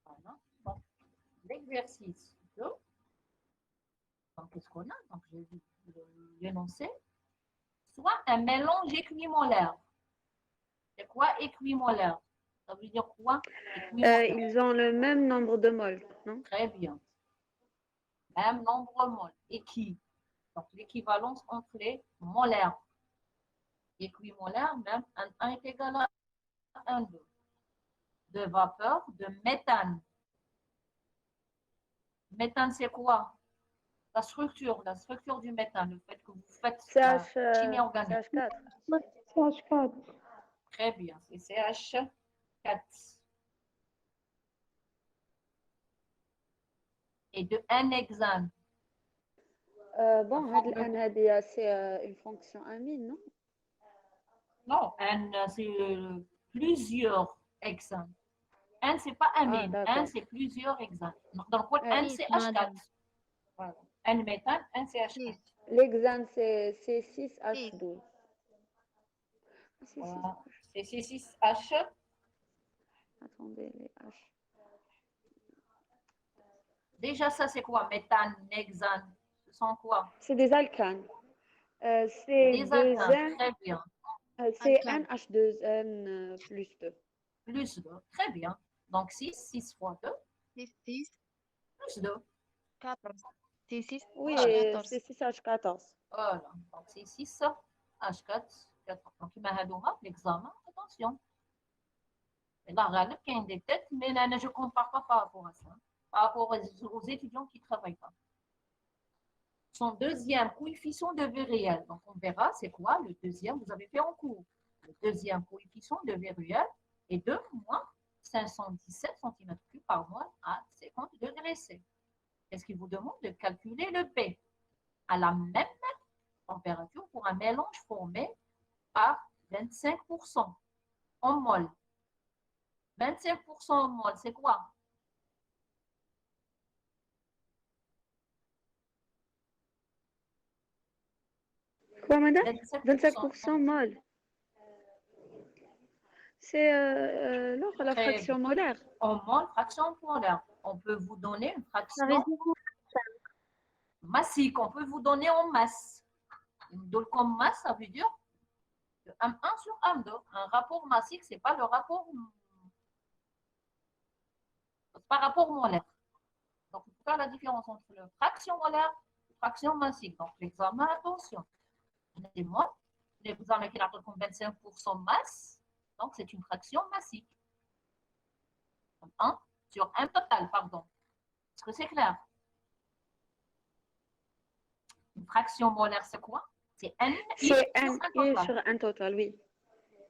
Voilà. Donc, l'exercice 2. Donc, qu'est-ce qu'on a? Donc, j'ai vu l'énoncé. Soit un mélange équimolaire. C'est quoi équimolaire? Ça veut dire quoi? Ils ont le même nombre de moles, non? Très bien. Même nombre de moles. Équi. Donc, l'équivalence entre les molaires. Équimolaire, même un 1 est égal à 1, 2. De vapeur, de méthane. Méthane, c'est quoi? La structure du méthane, le fait que vous faites la chimie organique. CH4. Très bien, c'est CH4. et de n examen. Bon, هاد الان هادي c'est une fonction amine, non? Non, n, c'est plusieurs examens. N, c'est pas un min. d'accord. N, c'est plusieurs examens. Donc, n, c'est madame. H4. Voilà. N méthane, n, c'est H4. L'examen c'est C6H12. Voilà. C'est C6H. Attendez, les H. Déjà, ça, c'est quoi? Méthane, hexane. Ce sont quoi? C'est des alcanes. C'est Des alcanes. 2N, Très bien. c'est Alcane. NH2N plus 2. Plus 2. Très bien. Donc, 6 fois 2, 6, plus 2. 14. C'est 6, Oui, 14. c'est 6H14. Voilà. Donc, c'est 6 H4. 4. Donc, il m'a l'examen. Attention. Et là, il y a des têtes, mais là, je ne compare pas par rapport à ça. Par rapport aux étudiants qui ne travaillent pas. Son deuxième coefficient de V réel. Donc, on verra c'est quoi le deuxième, vous avez fait en cours. Le deuxième coefficient de V réel est de moins 517 cm3 par mol à 50 degrés C. Est-ce qu'il vous demande de calculer le P à la même température pour un mélange formé par 25% en mol. 25% en mol, c'est quoi? Quoi, madame? 25% 25% mol. C'est la Très fraction molaire. En mol, fraction molaire. On peut vous donner une fraction massique. On peut vous donner en masse. Donc, comme masse, ça veut dire M1 sur M2. Un rapport massique, ce n'est pas le rapport. C'est pas rapport molaire. Donc, il faut faire la différence entre la fraction molaire et la fraction massique. Donc, l'examen, attention. Les moles, l'examen qui a comme 25% masse, donc c'est une fraction massique. 1 sur M total, pardon. Est-ce que c'est clair? Une fraction molaire, c'est quoi? C'est N C'est N sur sur un total, oui.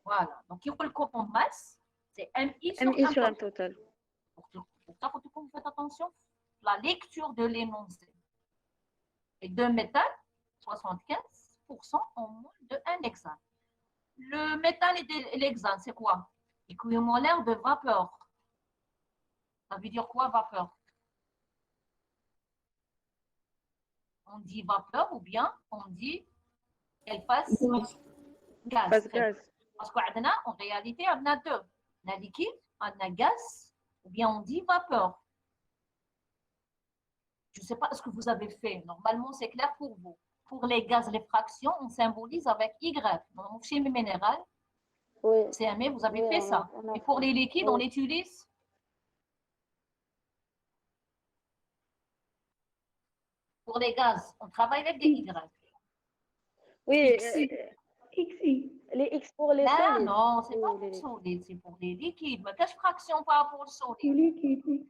Voilà. Donc, il faut le compte en masse, c'est MI sur MI un sur un total. total. Pour ça, il faut que vous faites attention la lecture de l'énoncé. Et de méthane, 75% en moins de 1 hexane. Le méthane et l'hexane, c'est quoi? Équimolaire de vapeur. Ça veut dire quoi, vapeur? On dit vapeur ou bien on dit qu'elle fasse gaz. Passe gaz. Parce qu'en réalité, on a deux. On a liquide, on a gaz, ou bien on dit vapeur. Je ne sais pas ce que vous avez fait. Normalement, c'est clair pour vous. Pour les gaz, les fractions, on symbolise avec Y. Dans mon chimie minérale, Oui. CME, vous avez Oui, fait ça. Et pour les liquides, on utilise. Pour les gaz, on travaille avec des Y. Oui, XI. les X pour les Non, solides. non, c'est pas pour les solides, c'est pour les liquides. Mais quelle fraction par rapport aux solides?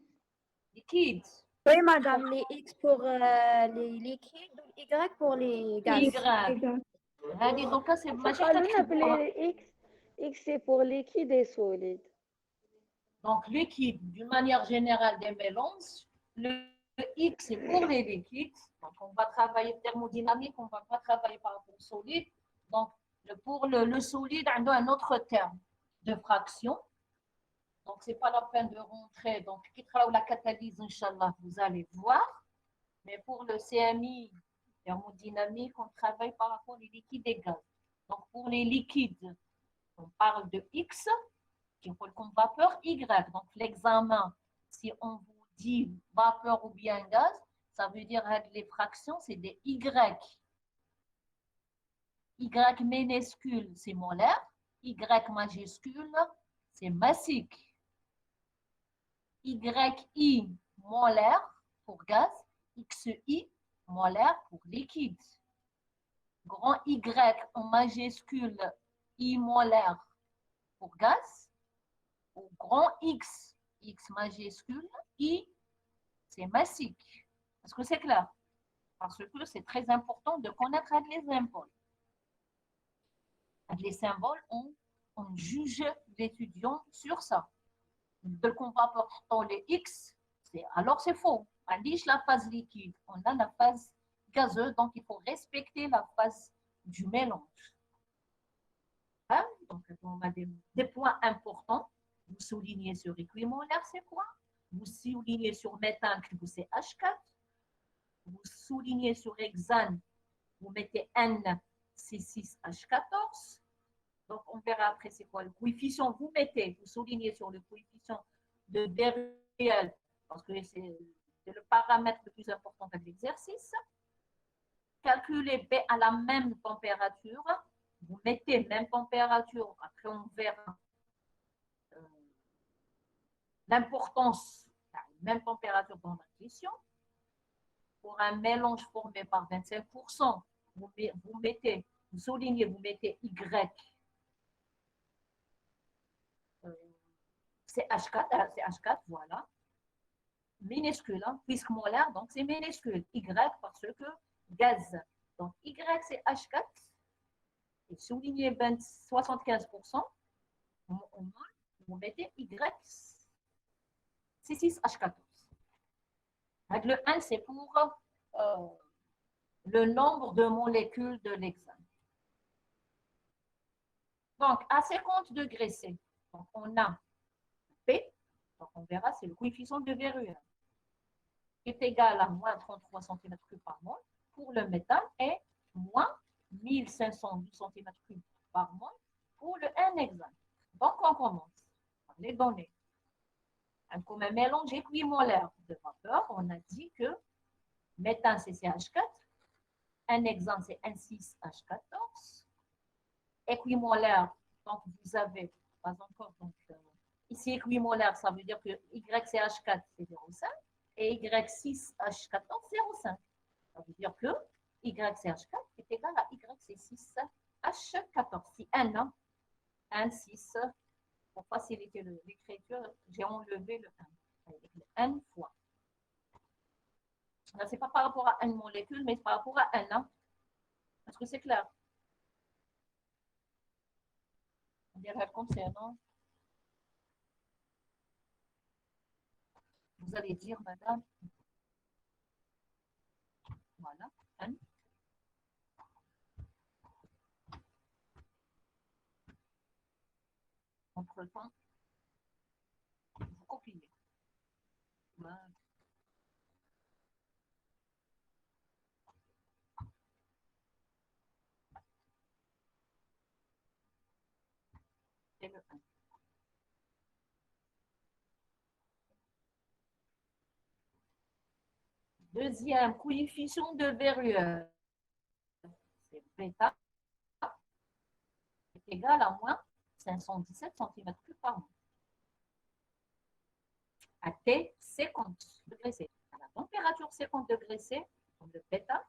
Liquide. Oui, madame, les X pour les liquides, Y pour les gaz. Y. هذه دوكا سي ماشي حتى خلونا تكتبوها. appeler X. X c'est pour liquide et solide. Donc, liquide, d'une manière générale, des mélanges. Le X, c'est pour les liquides. Donc, on va travailler thermodynamique, on ne va pas travailler par rapport au solide. Donc, pour le solide, on a un autre terme de fraction. Donc, ce n'est pas la peine de rentrer. Donc, qui travaille la catalyse, Inch'Allah, vous allez voir. Mais pour le CMI, thermodynamique, on travaille par rapport aux liquides et gaz. Donc, pour les liquides, on parle de X, qui faut comme vapeur Y. Donc, l'examen, si on vous dit vapeur ou bien gaz, ça veut dire que les fractions, c'est des Y. Y minuscule, c'est molaire. Y majuscule, c'est massique. YI molaire pour gaz. XI molaire pour liquide. Grand Y en majuscule, I molaire pour gaz. Au grand X, X majuscule, I, c'est massique. Est-ce que c'est clair? Parce que c'est très important de connaître les symboles. Les symboles, on juge l'étudiant sur ça. Donc, on va porter les X, Alors, c'est faux. On liche la phase liquide, on a la phase gazeuse, donc il faut respecter la phase du mélange. Hein? Donc, on a des points importants. Vous soulignez sur équimolaire, c'est quoi? Vous soulignez sur méthane, vous c'est H4. Vous soulignez sur hexane, vous mettez N6H14. Donc, on verra après c'est quoi le coefficient. Vous soulignez sur le coefficient de Beruel, parce que c'est le paramètre le plus important de l'exercice. Calculez B à la même température. Vous mettez même température. Après, on verra l'importance, même température dans la question. Pour un mélange formé par 25%, vous soulignez, vous mettez Y. C'est H4, voilà. Minuscule, hein, puisque molaire, donc c'est minuscule. Y parce que gaz. Donc Y c'est H4. Et soulignez 75%. Vous mettez Y, c'est 6H14. Donc, le 1, c'est pour le nombre de molécules de l'hexane. Donc, à 50 degrés C, donc on a P, donc on verra, c'est le coefficient de Beruel, qui est égal à moins 33 cm3 par mol pour le méthane et moins 1512 cm3 par mol pour le N-hexane. Donc, on commence par les données. Comme un mélange équimolaire de vapeur, on a dit que méthane, c'est CH4, N-hexane, c'est N6H14. Équimolaire, donc vous avez, pas encore, donc ici équimolaire, ça veut dire que YCH4, c'est 0,5 et Y6H14, 0,5. Ça veut dire que YCH4 est égal à YC6H14. Si N, N6, pour faciliter l'écriture, j'ai enlevé le N, avec le N fois. Ce n'est pas par rapport à une molécule, mais par rapport à N. Hein? Est-ce que c'est clair? On dirait comme c'est, non? Vous allez dire, madame. Voilà, N. Entre-temps, vous copiez. Voilà. Et le 1. Deuxième coefficient de Beruel, c'est bêta, est égal à moins 517 cm3 par mol. À T, 50 degrés C. À la température 50 degrés C, comme le bêta,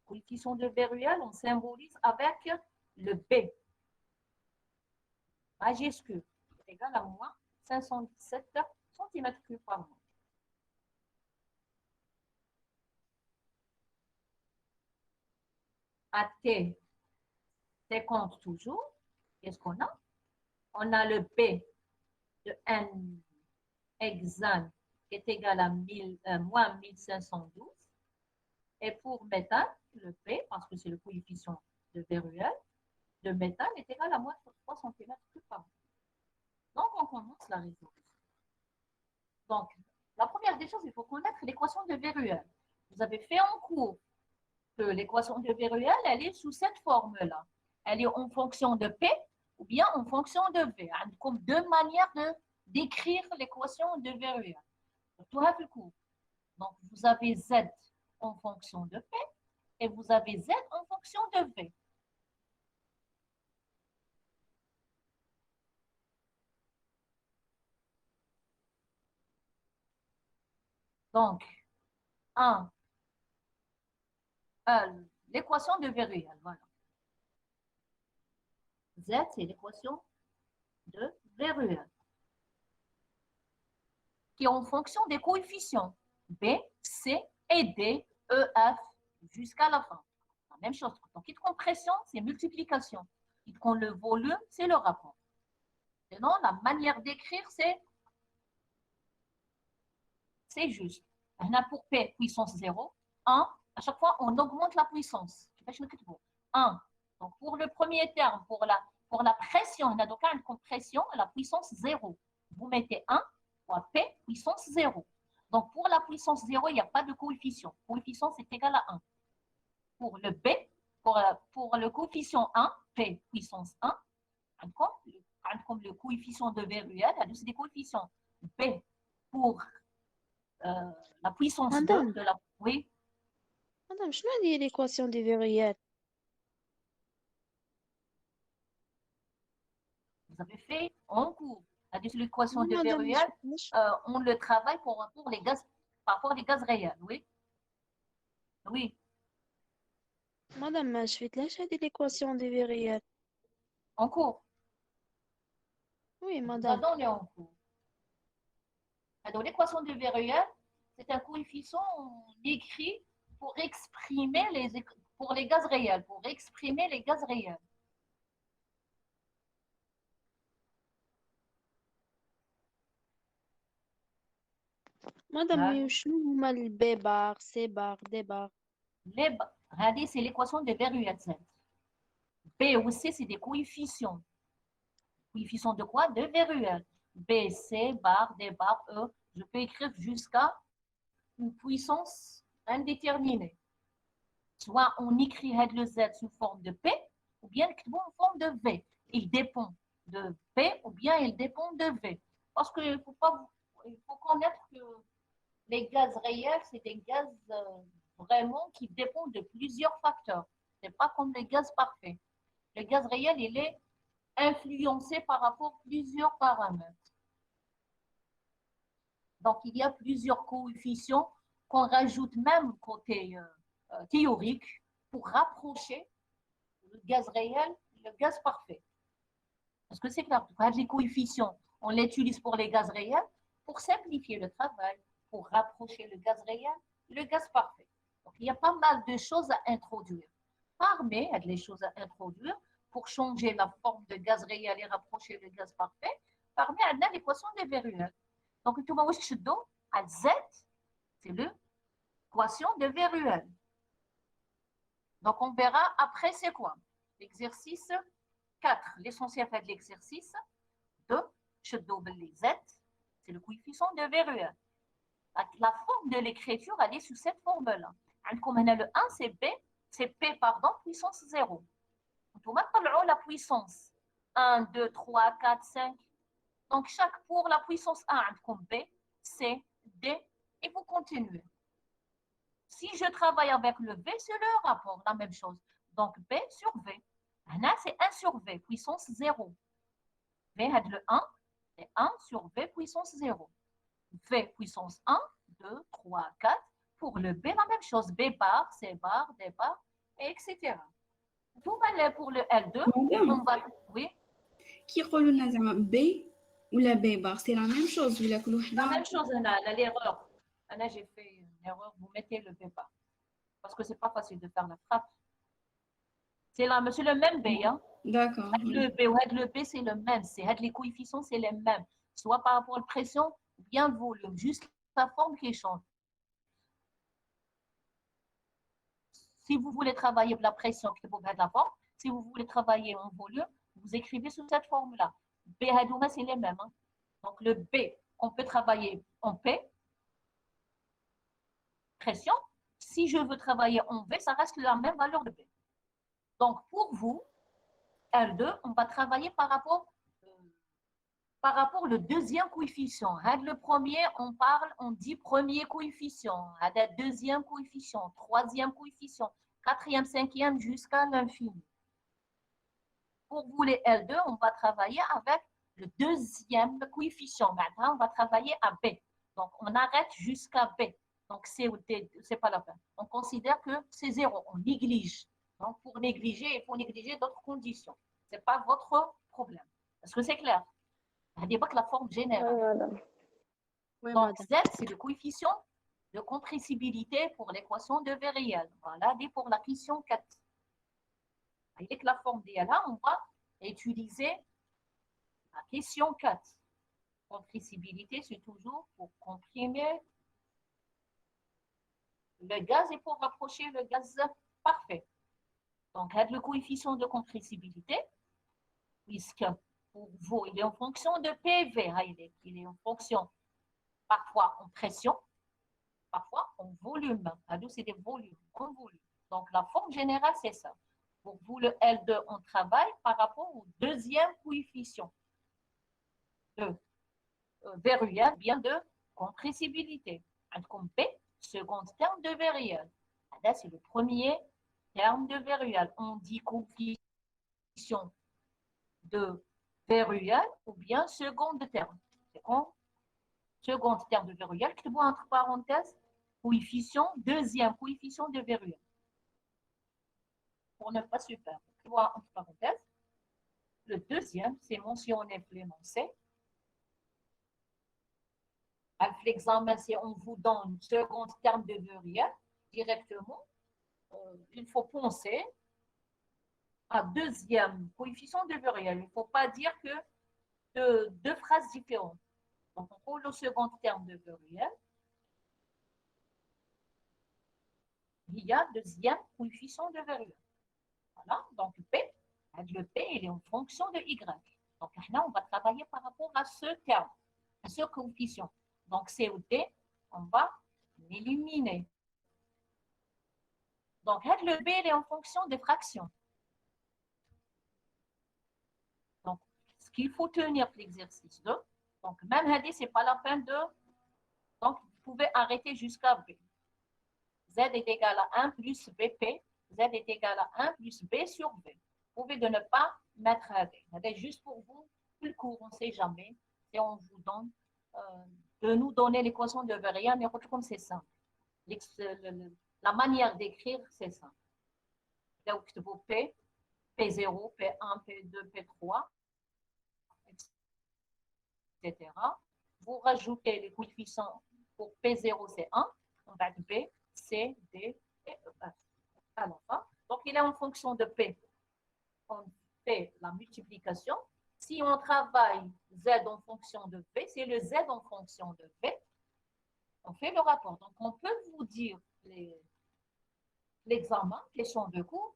coefficient de Beruel, on symbolise avec le B. Majuscule, est égal à moins 517 cm3 par mol. À T, 50 toujours, qu'est-ce qu'on a? On a le B de N hexane qui est égal à moins 1512. Et pour méthane, le P, parce que c'est le coefficient de Beruel, le méthane est égal à moins 3 cm3 par mol. Donc, on commence la résolution. Donc, la première des choses, il faut connaître l'équation de Beruel. Vous avez fait en cours que l'équation de Beruel, elle est sous cette forme-là. Elle est en fonction de P ou bien en fonction de V. Comme deux manières d'écrire l'équation de Beruel. Donc, vous avez Z en fonction de P et vous avez Z en fonction de V. Donc, l'équation de Beruel, voilà. Z, c'est l'équation de Beruel, qui est en fonction des coefficients B, C et D, E, F, jusqu'à la fin. La même chose. Donc, kit compression, c'est multiplication. Quand le volume, c'est le rapport. Sinon, la manière d'écrire, c'est c'est juste. Pour P puissance 0, 1, à chaque fois, on augmente la puissance. 1. Donc, pour le premier terme, pour la pression, on a donc une compression à la puissance 0. Vous mettez 1 fois P puissance 0. Donc, pour la puissance 0, il n'y a pas de coefficient. Coefficient, c'est égal à 1. Pour le B, pour le coefficient 1, P puissance 1, comme le coefficient de V réel, c'est des coefficients B pour la puissance 2 Madame. de la... Oui, Madame, شنو هذه l'équation des variables؟ vous avez fait en cours. C'est l'équation Non, de V madame, réel, مش on le travaille pour les gaz, par rapport aux gaz réels, oui. Oui, madame ما شفتلاش هذه l'équation des variables. en cours. Oui, Nous madame. allons aller en cours. Alors, l'équation de V réel, c'est un coefficient écrit pour exprimer pour les gaz réels, pour exprimer les gaz réels. madame شنو هما البي بار سي بار دي بار؟ Regardez, c'est l'équation de V réel. B ou C, c'est des coefficients. Coefficients de quoi? De V réel. B, C, bar, D, bar, E. Je peux écrire jusqu'à une puissance indéterminée. Soit on écrit le Z sous forme de P, ou bien en forme de V. Il dépend de P ou bien il dépend de V. Parce qu'il faut connaître que les gaz réels, c'est des gaz vraiment qui dépendent de plusieurs facteurs. Ce n'est pas comme les gaz parfaits. Le gaz réel, il est influencé par rapport à plusieurs paramètres. Donc, il y a plusieurs coefficients qu'on rajoute même côté théorique pour rapprocher le gaz réel et le gaz parfait. Parce que c'est clair, les coefficients, on les utilise pour les gaz réels pour simplifier le travail, pour rapprocher le gaz réel et le gaz parfait. Donc, il y a pas mal de choses à introduire. Parmi les choses à introduire pour changer la forme de gaz réel et rapprocher le gaz parfait, parmi l'équation de V réel. Donc, tout le monde à Z, c'est l'équation de V réel. Donc, on verra après c'est quoi. L'exercice 4, l'essentiel fait de l'exercice 2, Z, c'est le coefficient de V réel. La forme de l'écriture, elle est sous cette forme-là. Comme on a le 1, c'est B, c'est P, pardon, puissance 0. On va prendre la puissance 1, 2, 3, 4, 5. Donc, pour la puissance 1, comme B, C, D, et vous continuez. Si je travaille avec le V, c'est le rapport, la même chose. Donc, B sur V. Là, c'est 1 sur V, puissance 0. V, le 1, c'est 1 sur V, puissance 0. V, puissance 1, 2, 3, 4. Pour le B, la même chose. B bar, C bar, D bar, etc. Pour le L2, on va... Oui. Qui roule B ou la B bar, c'est la même chose. La même chose, l'erreur. J'ai fait une erreur. Vous mettez le B bar. Parce que c'est pas facile de faire la frappe. C'est le même B. Hein? D'accord. Le B, c'est le même. Les coefficients, c'est les mêmes. Soit par rapport à la pression, ou bien le volume. Juste la forme qui change. Si vous voulez travailler la pression, la forme. Si vous voulez travailler en volume, vous écrivez sous cette forme-là. B, c'est les mêmes. Hein? Donc, le B, on peut travailler en P, pression. Si je veux travailler en V, ça reste la même valeur de B. Donc, pour vous, L2, on va travailler par rapport au deuxième coefficient. Le premier, on dit premier coefficient. Le deuxième coefficient, troisième coefficient, quatrième, cinquième, jusqu'à l'infini. Pour vous, les L2, on va travailler avec le deuxième coefficient. Maintenant, on va travailler à B. Donc, on arrête jusqu'à B. Donc, c'est pas la peine. On considère que c'est 0. On néglige. Donc, pour négliger, il faut négliger d'autres conditions. Ce n'est pas votre problème. Est-ce que c'est clair? C'est pas que la forme générale. Oui, Donc, madame. Z, c'est le coefficient de compressibilité pour l'équation de V réel. Voilà, et pour la question 4. Avec la forme DLA, on va utiliser la question 4. Compressibilité, c'est toujours pour comprimer le gaz est pour rapprocher le gaz parfait. Donc, le coefficient de compressibilité, puisque pour vous, il est en fonction de PV, il est en fonction parfois en pression, parfois en volume. C'est des volumes, en volume. Donc, la forme générale, c'est ça. Pour vous, le L2, on travaille par rapport au deuxième coefficient de vériel, bien de compressibilité. Comme P, second terme de vériel. Là, c'est le premier terme de vériel. On dit coefficient de vériel ou bien second terme. C'est quoi? Second terme de vériel, je te vois entre parenthèses, coefficient, deuxième coefficient de vériel. Pour ne pas se perdre. Je vois entre parenthèses. Le deuxième, c'est mentionné pleinement, c'est avec l'examen, si on vous donne second terme de vériel, directement, il faut penser à deuxième coefficient de vériel. Il ne faut pas dire que deux phrases différentes. Donc, on prend le second terme de vériel. Il y a deuxième coefficient de vériel. Voilà, donc P, le P, il est en fonction de Y. Donc, là, on va travailler par rapport à ce terme, à ce coefficient. Donc, C ou D, on va l'éliminer. Donc, le B, il est en fonction des fractions. Donc, ce qu'il faut tenir pour l'exercice 2, donc même ce n'est pas la peine de... Donc, vous pouvez arrêter jusqu'à B. Z est égal à 1 plus BP. Z est égal à 1 plus B sur B. Vous pouvez de ne pas mettre B. C'est juste pour vous, tout le cours, on ne sait jamais. Et on vous donne de nous donner l'équation de vériel, mais comme c'est simple. La manière d'écrire, c'est simple. Donc, vous P, P0, P1, P2, P3, etc. Vous rajoutez les coefficients pour P0, c'est 1. On va B, C, D et E. À la fin. Donc, il est en fonction de P. On fait la multiplication. Si on travaille Z en fonction de P, c'est le Z en fonction de P. On fait le rapport. Donc, on peut vous dire l'examen, question de cours.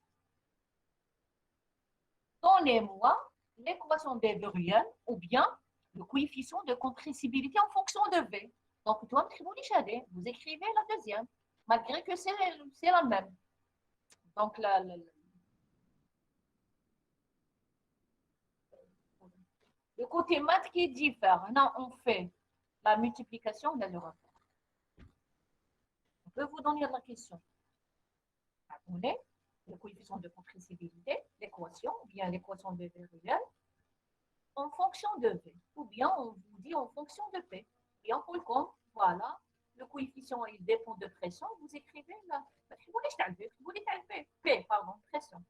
Donnez-moi l'équation des vériels ou bien le coefficient de compressibilité en fonction de V. Donc, vous écrivez la deuxième, malgré que c'est la même. Donc, le côté maths qui diffère. Maintenant, on fait la multiplication de le rapport. On peut vous donner la question. On est le coefficient de compressibilité, l'équation, ou bien l'équation de vériel, en fonction de V. Ou bien on vous dit en fonction de P. Et en le compte, voilà, le coefficient, il dépend de pression. Vous écrivez là. P, pardon, pression.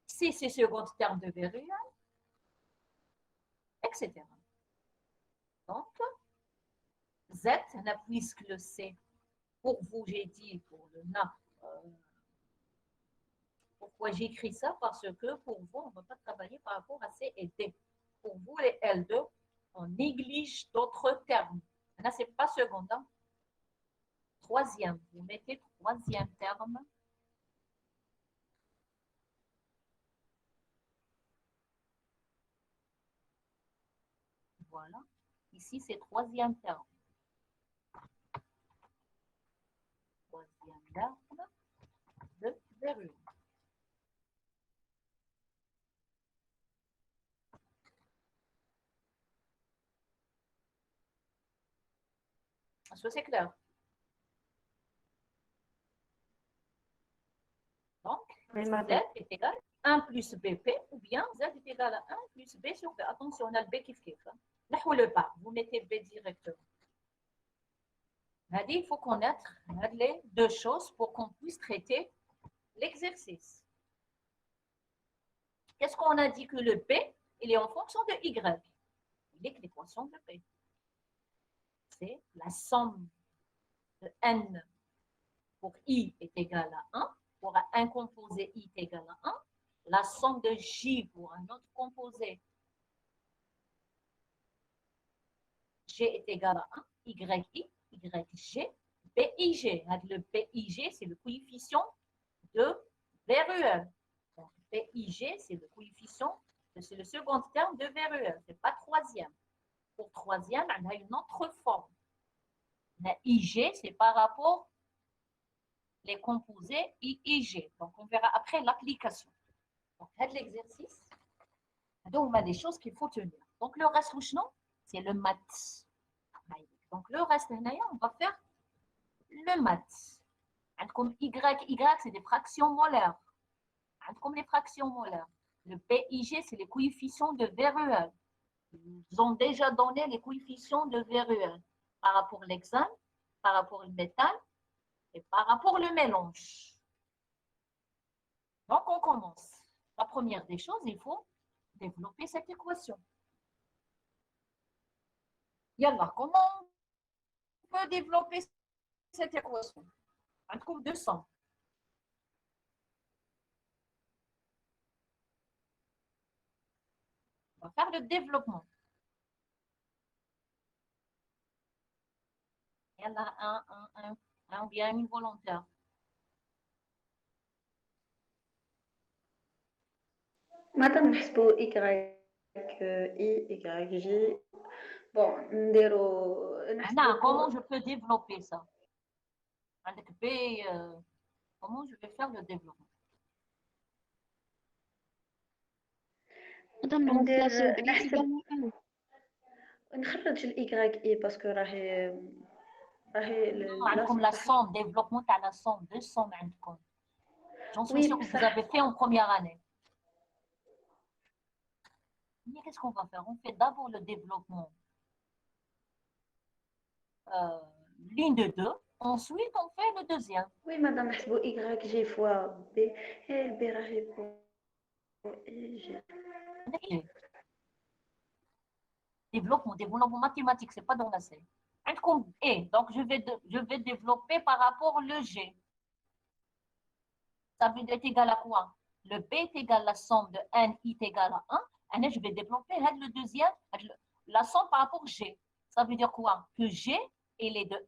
C, c'est second terme de vériel, etc. Donc, Z, puisque le C, pour vous, j'ai dit, pour le NA, pourquoi j'écris ça? Parce que pour vous, on ne va pas travailler par rapport à C et D. Pour vous, les L2, on néglige d'autres termes. Là, ce n'est pas second. Hein? Troisième, vous mettez troisième terme. Voilà. Ici, c'est troisième terme. Troisième terme de vériel. Est-ce que c'est clair? Donc, Z est égal à 1 plus BP, ou bien Z est égal à 1 plus B sur B. Attention, on a le B qui fait. Le pas, vous mettez B directement. Il faut connaître les deux choses pour qu'on puisse traiter l'exercice. Qu'est-ce qu'on a dit que le P, il est en fonction de Y. Il est l'équation de P. C'est la somme de N pour I est égale à 1. Pour un composé I est égal à 1. La somme de J pour un autre composé G est égal à 1. YI YG, BIG. Le BIG, c'est le coefficient de VRE. Donc, BIG, c'est le coefficient, c'est le second terme de VRE. Ce n'est pas troisième. Pour troisième, on a une autre forme. La IG, c'est par rapport les composés IIG. Donc, on verra après l'application. Donc, l'exercice. Donc, on a des choses qu'il faut tenir. Donc, le reste, c'est le maths. Donc, le reste, on va faire le maths. Comme Y, c'est des fractions molaires. Comme les fractions molaires. Le PIG, c'est les coefficients de VRE. Ils ont déjà donné les coefficients de VRE par rapport à l'hexane, par rapport au métal et par rapport au mélange. Donc, on commence. La première des choses, il faut développer cette équation. Yallah, comment on peut développer cette équation? Un coup 200. On va faire le développement. Yallah, un ou bien une volontaire. Madame نحسبوا Y I Y J bon نديروا Comment je peux développer ça? Avec B, comment je vais faire le développement? نخرج ال Y I باسكو راهي Comme la somme, développement à la somme, deux sommes. J'en suis sûre que vous avez fait en première année. Mais qu'est-ce qu'on va faire? On fait d'abord le développement. Ligne de 2. Ensuite, on fait le deuxième. Oui, madame, نحسبوا Y G fois B. Et le B راهي pour G. Développement mathématique, ce n'est pas dans la scène. Donc, je vais développer par rapport au G. Ça veut dire égal à quoi? Le B est égal à la somme de N, I est égal à 1. Et je vais développer le deuxième, la somme par rapport à G. Ça veut dire quoi? Que G, il est de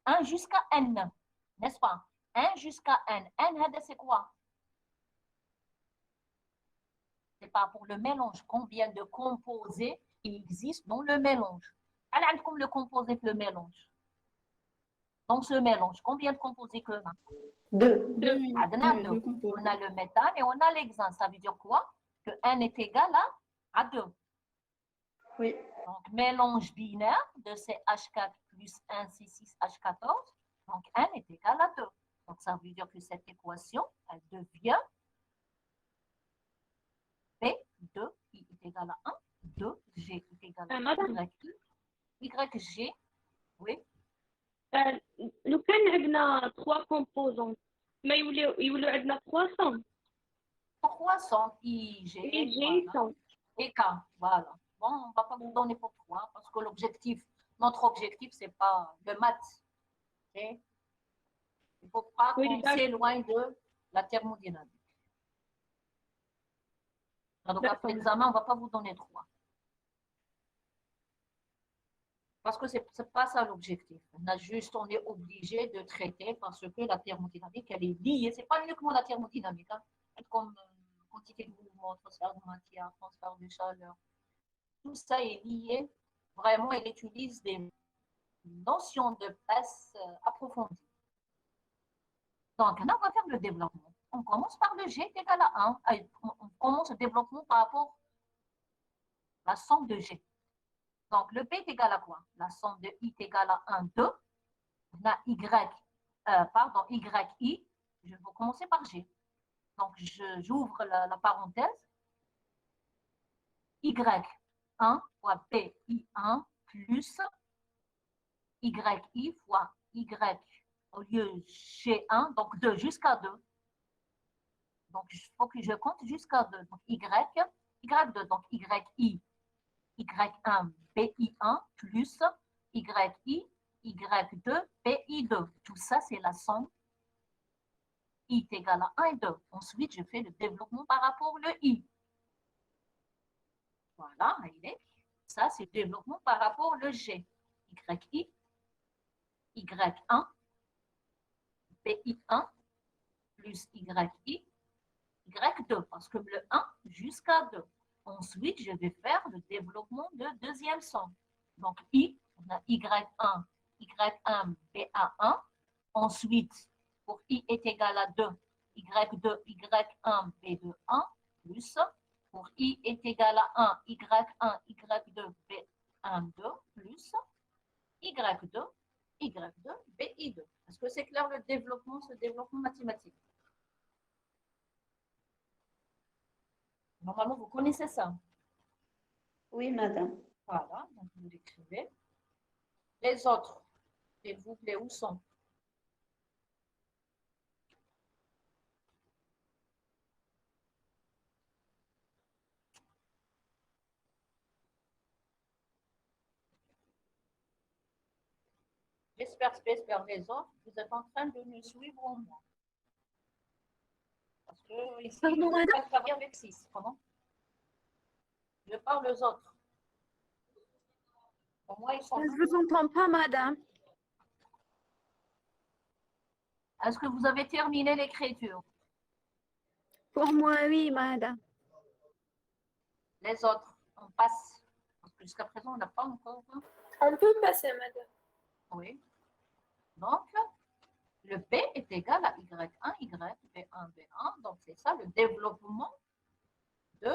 1 jusqu'à N. N'est-ce pas? 1 jusqu'à N. N, c'est quoi? C'est par rapport au mélange. Combien de composés il existe dans le mélange? Alors, comme le composé le mélange. Dans ce mélange, combien de composés que 2. On a le métal et on a l'hexane. Ça veut dire quoi? Que N est égal à 2. Oui. Donc, mélange binaire de CH4 plus 1, C6H14. Donc, N est égal à 2. Donc, ça veut dire que cette équation, elle devient P, 2, I est égal à 1, 2, G est égal à YG. Oui. لو كان عندنا 3 composants ما يولوا عندنا 300 300 IG et K. Voilà. Bon, on ne va pas vous donner pour 3 parce que notre objectif, ce n'est pas le maths. Okay? Il ne faut pas qu'on s'éloigne de la thermodynamique. Donc, après l'examen, on ne va pas vous donner 3. Parce que ce n'est pas ça l'objectif. On est obligé de traiter parce que la thermodynamique, elle est liée. Ce n'est pas uniquement la thermodynamique, hein, comme quantité de mouvement, transfert de matière, transfert de chaleur. Tout ça est lié. Vraiment, il utilise des notions de base approfondies. Donc, là, on va faire le développement. On commence par le G est égal à 1. On commence le développement par rapport à la somme de G. Donc, le P est égal à quoi? La somme de I est égale à 1, 2. On a YI. Je vais commencer par G. Donc, j'ouvre la parenthèse. Y1 fois PI1 plus YI fois Y au lieu G1, donc 2 jusqu'à 2. Donc, il faut que je compte jusqu'à 2. Donc, Y2, donc YI. Y1, PI1 plus YI, Y2, PI2. Tout ça, c'est la somme. I est égal à 1 et 2. Ensuite, je fais le développement par rapport au I. Voilà, ça, c'est le développement par rapport au G. YI, Y1, BI1 plus YI, Y2, parce que le 1 jusqu'à 2. Ensuite, je vais faire le développement de deuxième somme. Donc, I, on a Y1, Y1, BA1. Ensuite, pour I est égal à 2, Y2, Y1, B2, 1, plus, pour I est égal à 1, Y1, Y2, B1, 2, plus, Y2, Y2, BI2. Est-ce que c'est clair le développement, ce développement mathématique? Normalement, vous connaissez ça. Oui, madame. Voilà, donc vous l'écrivez. Les autres, s'il vous plaît, où sont? J'espère les autres, vous êtes en train de me suivre au moins. Parce que ici, Pardon, je madame? vais travailler avec 6. Comment? Je parle aux autres. Au moins, ils sont... Je ne vous entends pas, madame. Est-ce que vous avez terminé l'écriture? Pour moi, oui, madame. Les autres, on passe. Parce que jusqu'à présent, on n'a pas encore... On peut passer, madame. Oui. Donc, le B est égal à Y1, Y, B1, B1. Donc, c'est ça le développement de,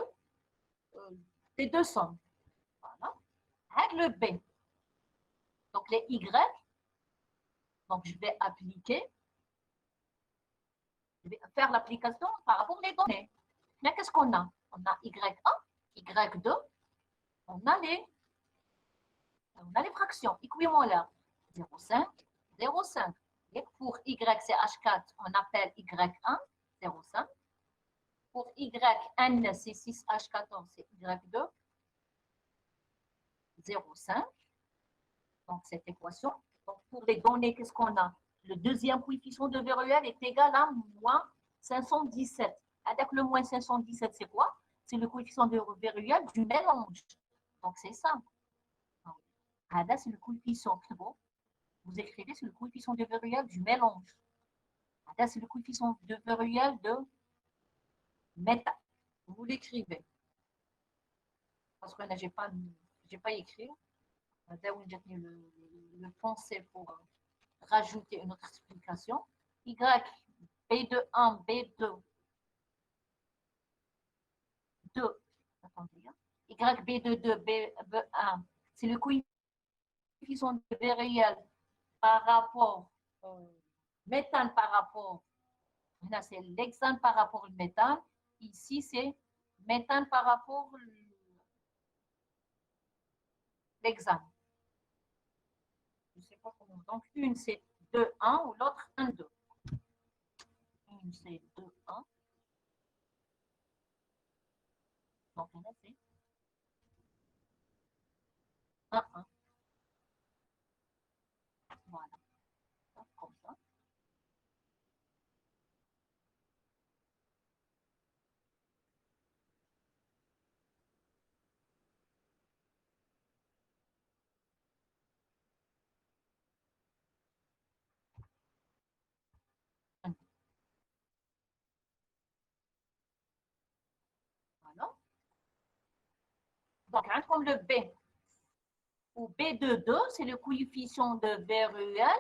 des deux sommes. Voilà. Avec le B. Donc, les Y, donc je vais appliquer, je vais faire l'application par rapport aux données. Mais qu'est-ce qu'on a? On a Y1, Y2, on a les fractions, équimolaires. 0,5, 0,5. Et pour Y, c'est H4, on appelle Y1, 0,5. Pour YN, c'est 6H14, c'est Y2, 0,5. Donc, cette équation. Donc, pour les données, qu'est-ce qu'on a? Le deuxième coefficient de VRUL est égal à moins 517. Avec le moins 517, c'est quoi? C'est le coefficient de VRUL du mélange. Donc, c'est ça. Là, c'est le coefficient. C'est bon. Vous écrivez, c'est le coefficient de VRUL du mélange. Là, c'est le coefficient de VRUL de métal. Vous l'écrivez. Parce que là, je n'ai pas écrit. Là où j'ai mis le français pour rajouter une autre explication. Y, B2, 1, B2, 2. Attendez. Y, B2, 2, B1. C'est le coefficient de V réel par rapport au méthane par rapport. Là, c'est l'hexane par rapport au méthane. Ici, c'est méthane par rapport à l'hexane. Je ne sais pas comment. Donc, une, c'est 2, 1 ou l'autre, 1, 2. Une, c'est 2, 1. Donc, là, c'est 1, 1. Voilà. Donc, comme ça. Voilà. Donc, hein, comme le B ou B de 2, c'est le coefficient de VRUL.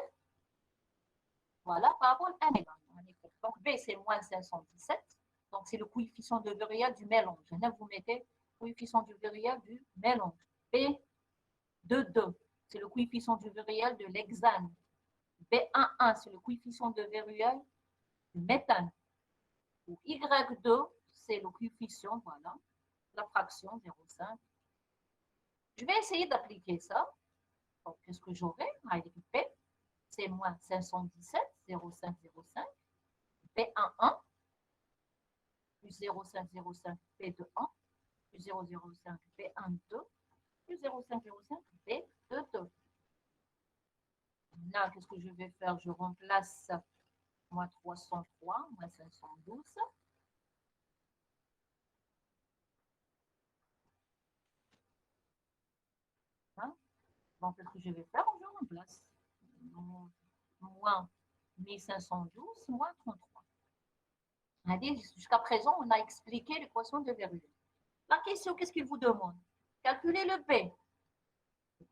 Voilà, par rapport à 1. Donc, B, c'est moins 517. Donc, c'est le coefficient de VRUL du mélange. Là, vous mettez coefficient du VRUL du mélange. B de 2, c'est le coefficient du VRUL de l'hexane. B11, c'est le coefficient de VRUL du méthane. Ou Y2, c'est le coefficient, voilà, la fraction 0,5. Je vais essayer d'appliquer ça. Donc, qu'est-ce que j'aurai? P, c'est moins 517, 0,505. P11, plus 0,505, P21, plus 0,05, P12, plus 0,505, P22. Là, qu'est-ce que je vais faire? Je remplace moins 303, moins 512. Hein? Donc, qu'est-ce que je vais faire? Je remplace. moins 1512 moins 33. Jusqu'à présent, on a expliqué l'équation de virgule. La question, qu'est-ce qu'il vous demande? Calculer le B.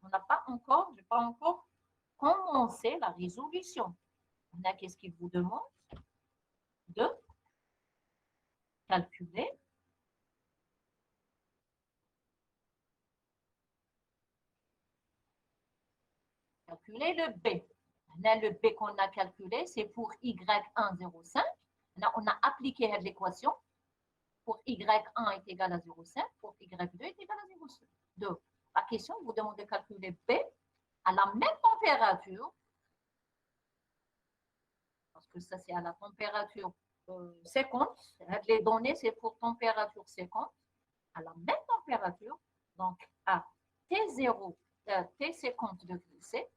On n'a pas encore, je n'ai pas encore commencé la résolution. Qu'est-ce qu'il vous demande? De calculer le B. Là, le B qu'on a calculé, c'est pour Y1, 0,5. Là, on a appliqué l'équation. Pour Y1 est égal à 0,5, pour Y2 est égal à 0,2. La question vous demande de calculer B à la même température, parce que ça c'est à la température 50. Les données c'est pour température 50, à la même température, donc à T0, T50 degrés C.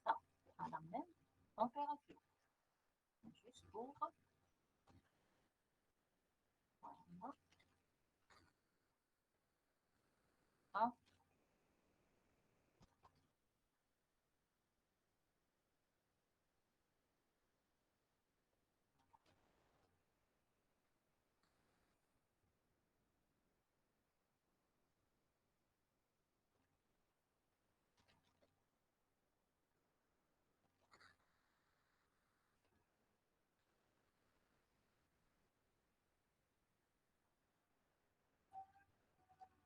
Ça, à la même température. Juste pour... Voilà. Ah.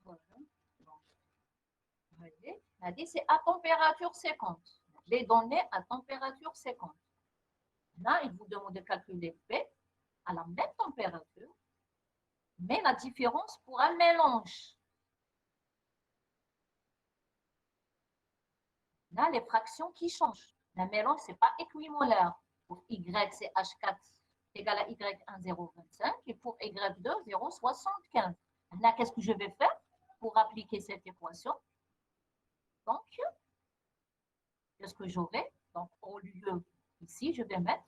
Voilà. Donc, c'est à température 50. Les données à température 50. Là, il vous demande de calculer P à la même température, mais la différence pour un mélange. Là, les fractions qui changent. Le mélange, ce n'est pas équimolaire. Pour Y, c'est H4 égale à Y1, 0,25 et pour Y2, 0,75. Là, qu'est-ce que je vais faire pour appliquer cette équation? Donc, qu'est-ce que j'aurai? Donc, au lieu, ici, je vais mettre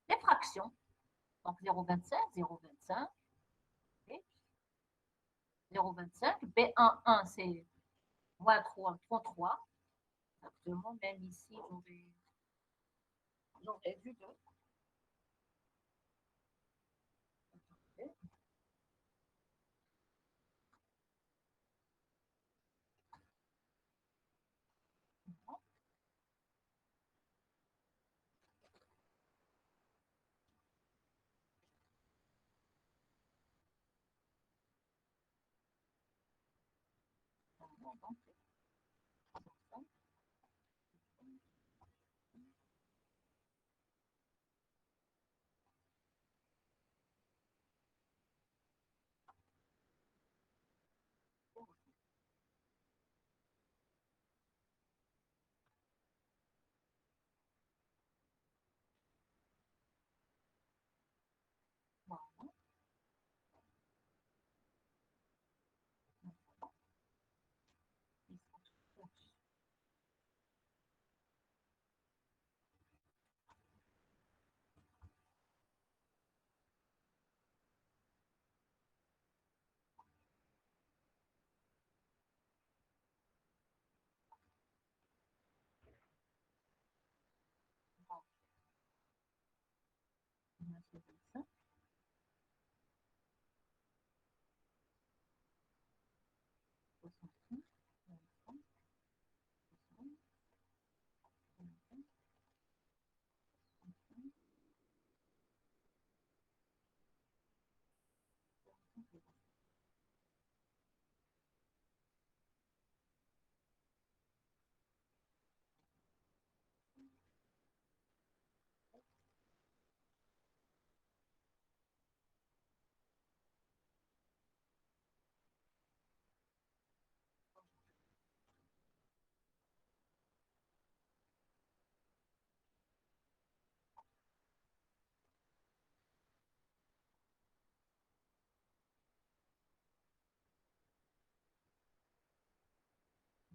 les fractions. Donc, 0,25, 0,25, et 0,25. B11, c'est moins 3, 33. Exactement, même ici, j'aurais vu 2.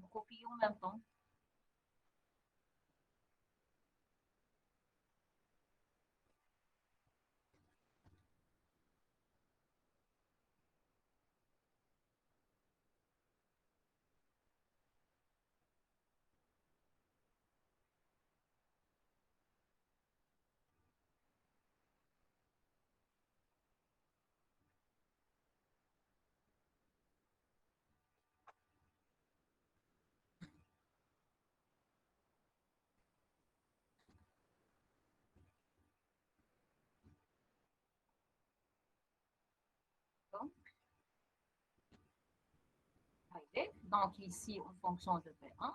Nous copions en même temps. Donc ici, en fonction de B1,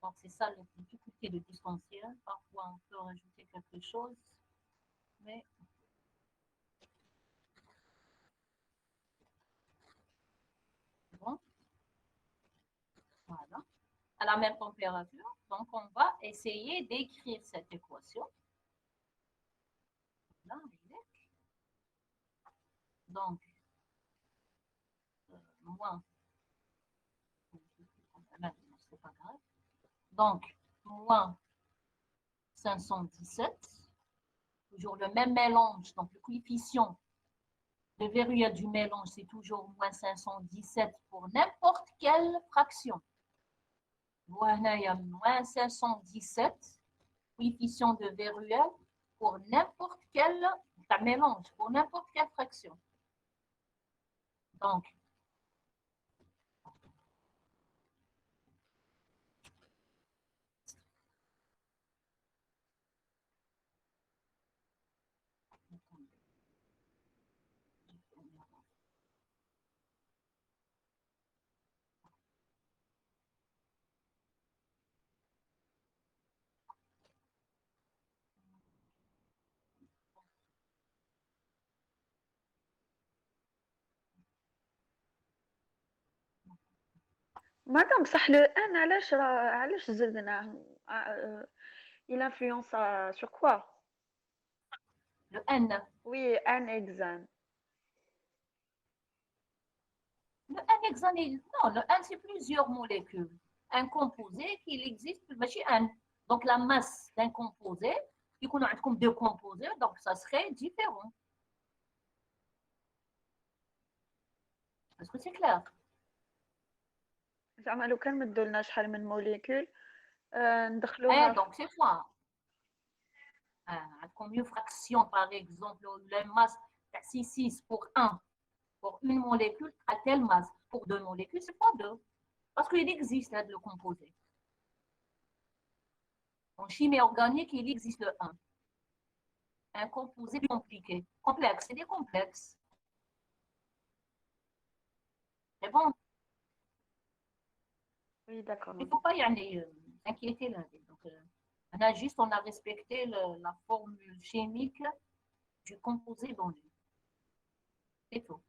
donc c'est ça la difficulté de distanciel. Parfois, on peut rajouter quelque chose, mais bon, voilà. À la même température, donc on va essayer d'écrire cette équation. Là, donc, moins, c'est pas grave. Donc, moins 517, toujours le même mélange, donc le coefficient de verrouillage du mélange, c'est toujours moins 517 pour n'importe quelle fraction. Voilà, il y a moins 517, coefficient de verrouillage pour n'importe quel mélange, pour n'importe quelle fraction. Donc, مادام بصح لو ان علاش زدناه il influence sur quoi le N. oui un exam Le N hexané, non, le N c'est plusieurs molécules. Un composé qu'il existe, un. Donc la masse d'un composé, il y a comme deux composés, donc ça serait différent. Est-ce que c'est clair? زعما لو كان مدولنا شحال من موليكول ندخلوها donc c'est quoi? Comme une fraction, par exemple, la masse, c'est 6 pour 1. Pour une molécule, à telle masse. Pour deux molécules, c'est pas 2. Parce qu'il existe là, le composé. En chimie organique, il existe le 1. Un composé compliqué. Complexe, c'est des complexes. C'est bon. oui d'accord Il ne faut pas y aller s'inquiéter là. Donc, on a respecté la formule chimique du composé donné. C'est tout.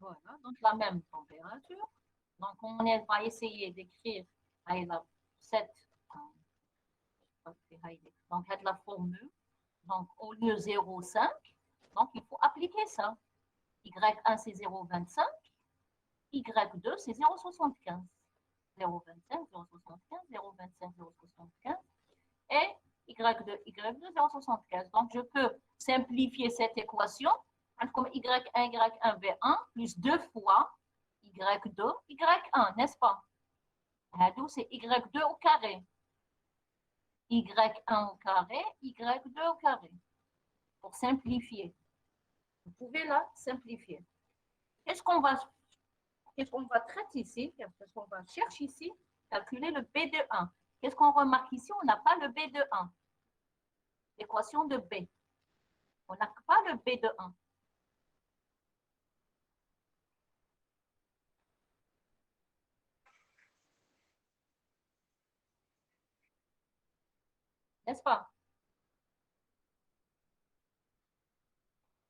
Voilà, donc la même température. Donc, on va essayer d'écrire la 7. Donc, la formule. Donc, au lieu 0,5, donc il faut appliquer ça. Y1, c'est 0,25. Y2, c'est 0,75. 0,25, 0,75, 0,25, 0,75. Et Y2, 0,75. Donc, je peux simplifier cette équation comme Y1, Y1, V1 plus 2 fois Y2, Y1, n'est-ce pas? C'est Y2 au carré. Y1 au carré, Y2 au carré. Pour simplifier. Vous pouvez la simplifier. Qu'est-ce qu'on va traiter ici? Qu'est-ce qu'on va chercher ici? Calculer le B de 1. Qu'est-ce qu'on remarque ici? On n'a pas le B de 1. l'équation de B. On n'a pas le B de 1. N'est-ce pas?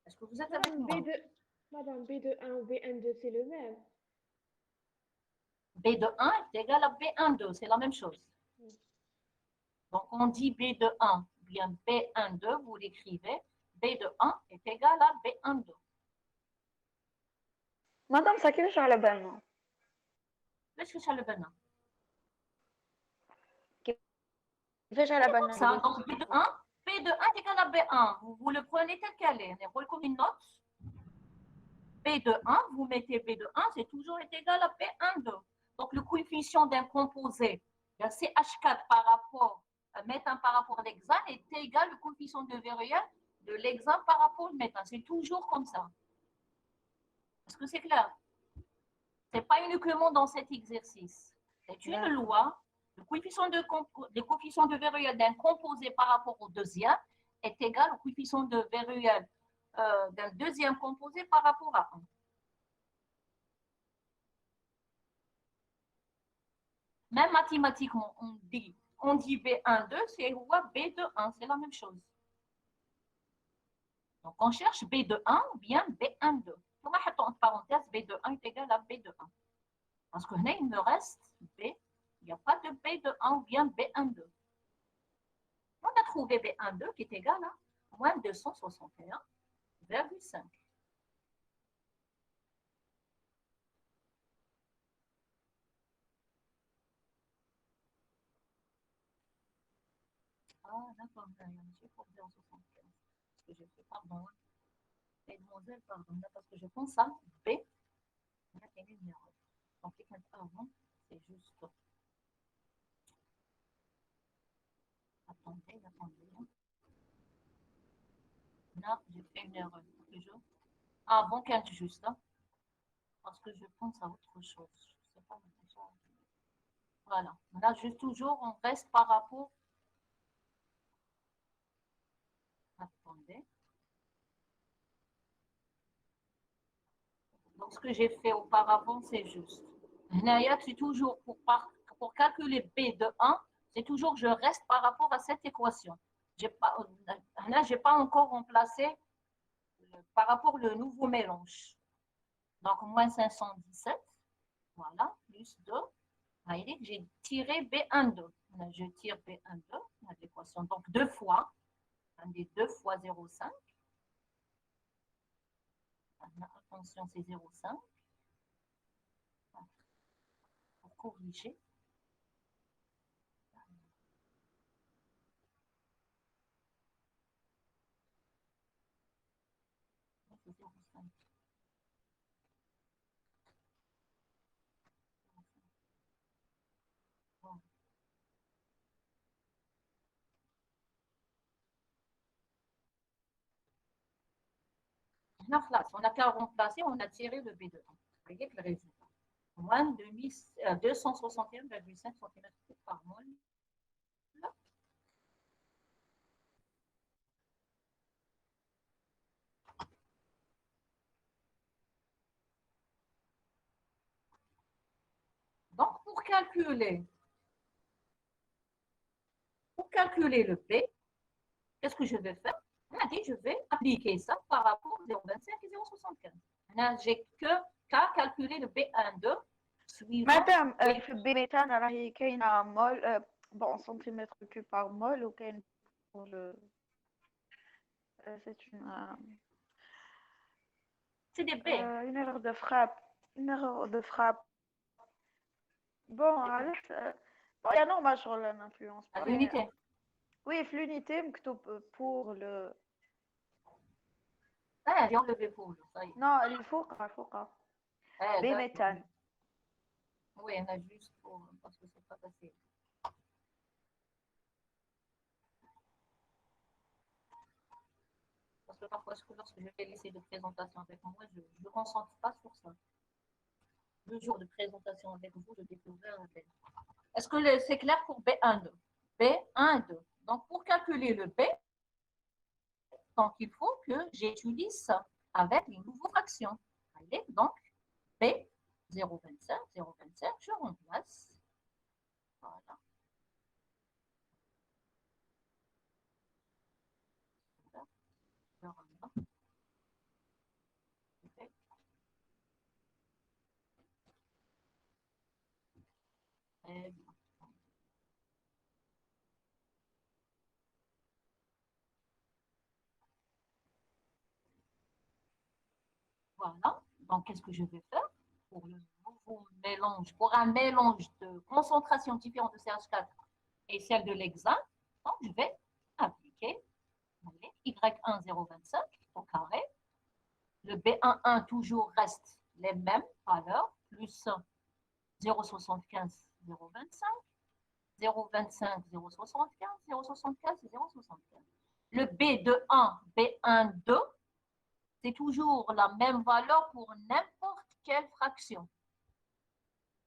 Est-ce que vous êtes avec moi? Madame, B de 1 ou B1, 2, c'est le même. B de 1 est égal à B1,2, c'est la même chose. Donc, on dit B de 1, bien B1,2, vous l'écrivez. B de 1 est égal à B1,2. مدام كيفاش على بالنا ليش مش على بالنا؟ كيفاش على بالنا Ça, donc B de 1 est égal à B1. Vous le prenez tel quel est. On roule comme une note. B de 1, vous mettez B de 1, c'est toujours égal à B1,2. Donc, le coefficient d'un composé, le CH4 par rapport, méthane par rapport à l'hexane est égal au coefficient de viriel de l'hexane par rapport au méthane. C'est toujours comme ça. Est-ce que c'est clair? Ce n'est pas uniquement dans cet exercice. C'est une loi. Le coefficient de viriel d'un composé par rapport au deuxième est égal au coefficient de viriel d'un deuxième composé par rapport à 1. Même mathématiquement, on dit B1,2, c'est B de 1, c'est la même chose. Donc, on cherche B de 1 ou bien B1,2. On va mettre entre parenthèses B de 1 est égal à B de 1. Parce que là, il me reste B, il n'y a pas de B de 1 ou bien B1,2. On a trouvé B1,2 qui est égal à moins 261,5. Ah, d'accord, j'ai pour 0,75. Parce que j'ai fait, pardon. Mademoiselle, pardon, parce que je pense à B. On a gagné une erreur. Donc, avant, c'est juste. Attendez. Là, j'ai fait une erreur. Avant qu'elle juste. Hein, parce que je pense à autre chose. Je sais pas. Voilà. Là, juste toujours, on reste par rapport. Attendez. Donc, ce que j'ai fait auparavant, c'est juste. Là, c'est toujours pour calculer B de 1, c'est toujours je reste par rapport à cette équation. Là, je n'ai pas encore remplacé par rapport au nouveau mélange. Donc, moins 517, voilà, plus 2. J'ai tiré B1,2. Je tire B1,2, l'équation. Donc, 2 fois. 2 fois 0,5. Attention, c'est 0,5. Pour corriger. C'est 0,5. On n'a qu'à remplacer, on a tiré le B2. Vous voyez que le résultat, moins 261,5 cm par mol. Donc, pour calculer le B, qu'est-ce que je vais faire? On a dit, je vais appliquer ça par rapport à 0,25 et 0,75. Là, j'ai qu'à calculer le B1,2 suivant. مدام في البيميتان راهي كاينه مول بون سنتيمتر كوب بار مول وكاين c'est C'est des B. une erreur de frappe. Bon, علاش bon, يا نورمال شغل الانفلونس À l'unité. Oui, في l'unité مكتوب pour le J'ai enlevé pour le, ça y est. non الفوق بيميتان. Oui, on a juste pour, parce que c'est pas facile. Parce que parfois, lorsque je fais l'essai de présentation avec moi, je ne me concentre pas sur ça. Le jour de présentation avec vous, je découvre un B. Est-ce que c'est clair pour B1,2? B1,2. Donc, pour calculer le B, Donc, il faut que j'utilise ça avec les nouveaux fractions. Allez, donc, B, 0,25, 0,25, je remplace. Voilà. Je remplace. Très bien. Voilà. Donc, qu'est-ce que je vais faire pour le nouveau mélange, pour un mélange de concentration différente de CH4 et celle de l'hexane? Donc, je vais appliquer Y1, 0,25 au carré. Le B11 toujours reste les mêmes valeurs, plus 0,75, 0,25, 0,25, 0,75, 0,75 et 0,75. Le B de 1, B1, 2, c'est toujours la même valeur pour n'importe quelle fraction.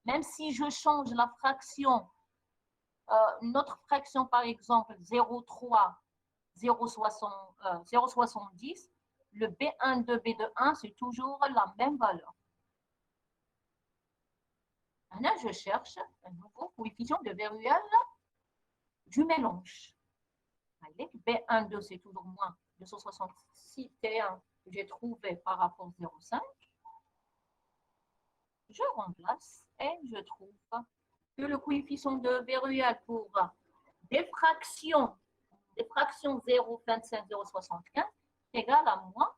Même si je change la fraction, notre fraction par exemple 0,3, 0,70, le B1, 2, B de 1, c'est toujours la même valeur. Maintenant, je cherche un nouveau coefficient de verrouillage du mélange. Allez, B1, 2, c'est toujours moins 266 T1 que j'ai trouvé par rapport à 0,5. Je remplace et je trouve que le coefficient de verrouillage pour des fractions 0,25, 0,75 est égal à moins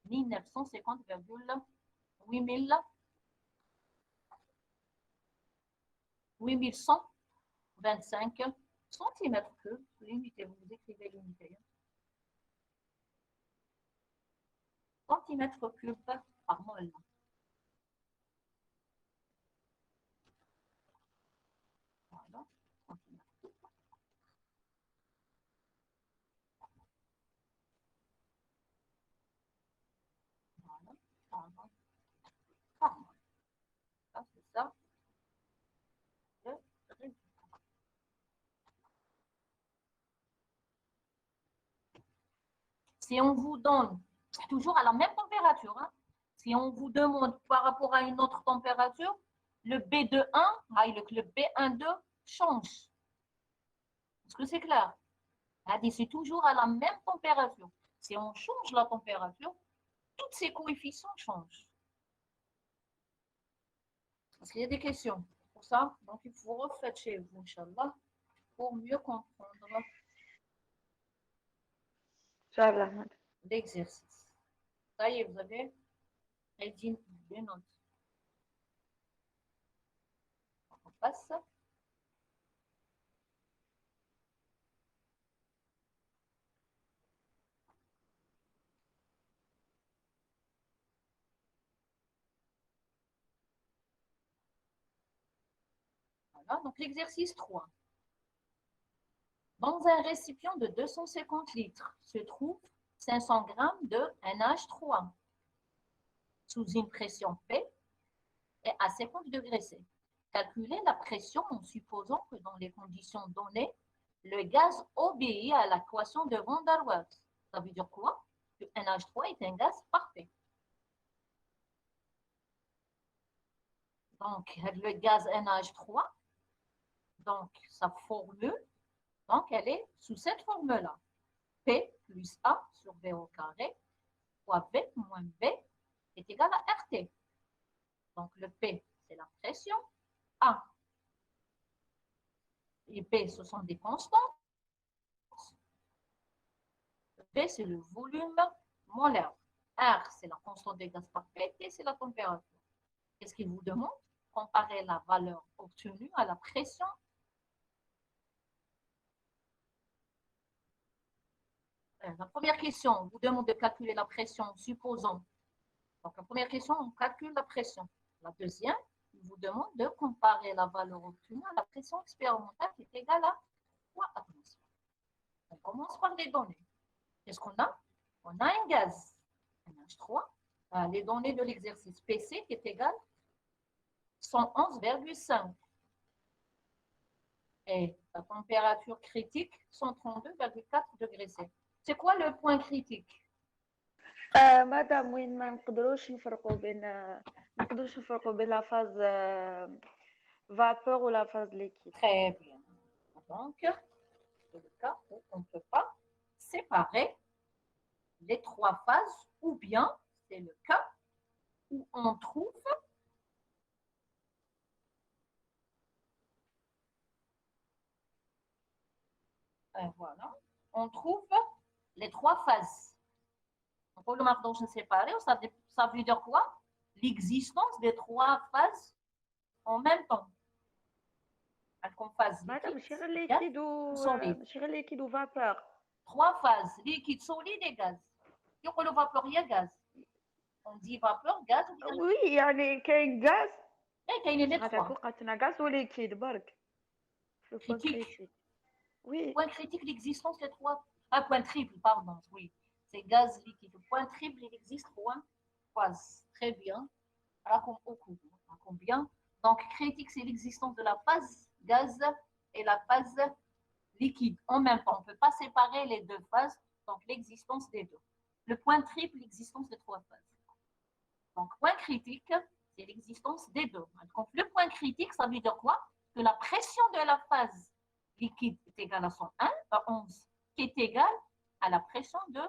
8125 centimètres cubes. L'unité, vous écrivez l'unité. Centimètres cubes par mol. Voilà. Ça, c'est ça. Si on vous donne, toujours à la même température, hein, si on vous demande par rapport à une autre température, le B de 1, le B1 2 change. Est-ce que c'est clair? C'est toujours à la même température. Si on change la température, tous ces coefficients changent. Parce qu'il y a des questions pour ça. Donc, il faut refaire chez vous, Inch'Allah, pour mieux comprendre l'exercice. Ça y est, vous avez des notes. On passe. Voilà, donc l'exercice 3. Dans un récipient de 250 litres se trouve 500 g de NH3 sous une pression P et à 50 degrés C. Calculez la pression en supposant que dans les conditions données, le gaz obéit à l'équation de Van der Waals. Ça veut dire quoi? Que NH3 est un gaz parfait. Donc, le gaz NH3, donc sa formule, donc elle est sous cette formule-là. P plus A sur V au carré, fois V moins B est égal à RT. Donc, le P, c'est la pression. A et B, ce sont des constantes. B, c'est le volume molaire. R, c'est la constante des gaz parfaits. T, c'est la température. Qu'est-ce qu'il vous demande? Comparer la valeur obtenue à la pression. La première question, on vous demande de calculer la pression, supposons. Donc, la première question, on calcule la pression. La deuxième, il vous demande de comparer la valeur obtenue à la pression expérimentale qui est égale à 3 atmosphères. On commence par les données. Qu'est-ce qu'on a? On a un gaz, NH3. Les données de l'exercice PC qui est égal à 111,5. Et la température critique, 132,4 degrés C. C'est quoi le point critique? مادام وين ما نقدروش نفرقوا بين لا فاز vapeur ou la phase liquide. Très bien. Donc, c'est le cas où on ne peut pas séparer les trois phases, ou bien c'est le cas où on trouve voilà, on trouve les trois phases. Pour le marteau séparé, ça veut dire quoi? L'existence des trois phases en même temps. Comme phase معناتها liquide, ماشي غير ليكيد solide. ماشي غير ليكيد و vapeur. Trois phases, liquide, solide et gaz. يقول le vapeur, il y a gaz. On dit vapeur, gaz ou bien... وي يعني كاين غاز Mais il y a les هذاك trois. وقعتنا غاز وليكيد برك في البوان Critique. كريتيك. وي Point critique, l'existence des trois... Ah, point triple, pardon, oui. C'est gaz liquide. Point triple, il existe trois phases. Très bien. Combien? Donc, critique, c'est l'existence de la phase gaz et la phase liquide. En même temps, on ne peut pas séparer les deux phases, donc l'existence des deux. Le point triple, l'existence des trois phases. Donc, point critique, c'est l'existence des deux. Donc, le point critique, ça veut dire quoi? Que la pression de la phase liquide est égale à 101, à 11, qui est égale à la pression de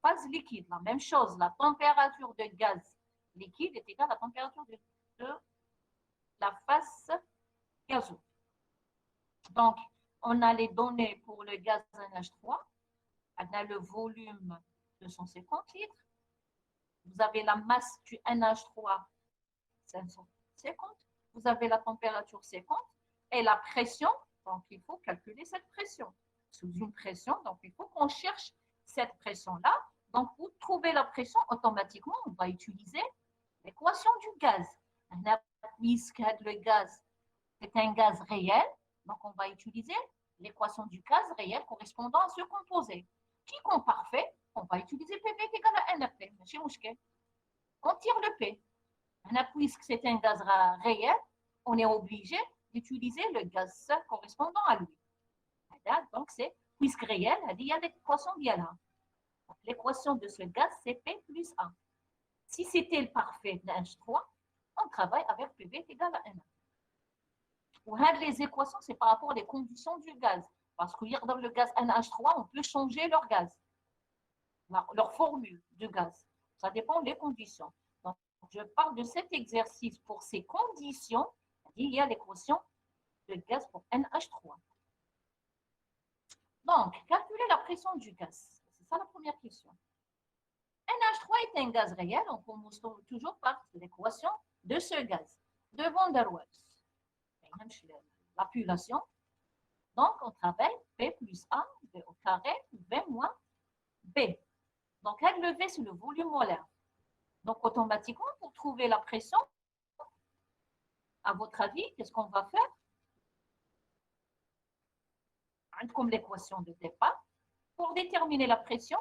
phase liquide. La même chose, la température de gaz liquide est égale à la température de la phase gazeuse. Donc, on a les données pour le gaz NH3. On a le volume 250 litres. Vous avez la masse du NH3, 550. Vous avez la température 50 et la pression. Donc, il faut calculer cette pression. Sous une pression, donc il faut qu'on cherche cette pression-là. Donc, pour trouver la pression, automatiquement, on va utiliser l'équation du gaz. Puisque le gaz est un gaz réel, donc on va utiliser l'équation du gaz réel correspondant à ce composé. Qui compte parfait, on va utiliser PV est égal à NP. On tire le P. Puisque c'est un gaz réel, on est obligé d'utiliser le gaz correspondant à lui. Donc, c'est puisque réel, il y a l'équation bien là. L'équation de ce gaz, c'est P plus 1. Si c'était le parfait de H3, on travaille avec PV est égal à N. Pour les équations, c'est par rapport aux conditions du gaz. Parce que dans le gaz NH3, on peut changer leur gaz, leur formule de gaz. Ça dépend des conditions. Donc, je parle de cet exercice pour ces conditions. Il y a l'équation de gaz pour NH3. Donc, calculer la pression du gaz. C'est ça la première question. NH3 est un gaz réel. On commence toujours par l'équation de ce gaz, de Van der Waals. L'appellation. Donc, on travaille P plus 1, V au carré, V moins B. Donc, le V, c'est le volume molaire. Donc, automatiquement, pour trouver la pression, à votre avis, qu'est-ce qu'on va faire? Comme l'équation de départ, pour déterminer la pression,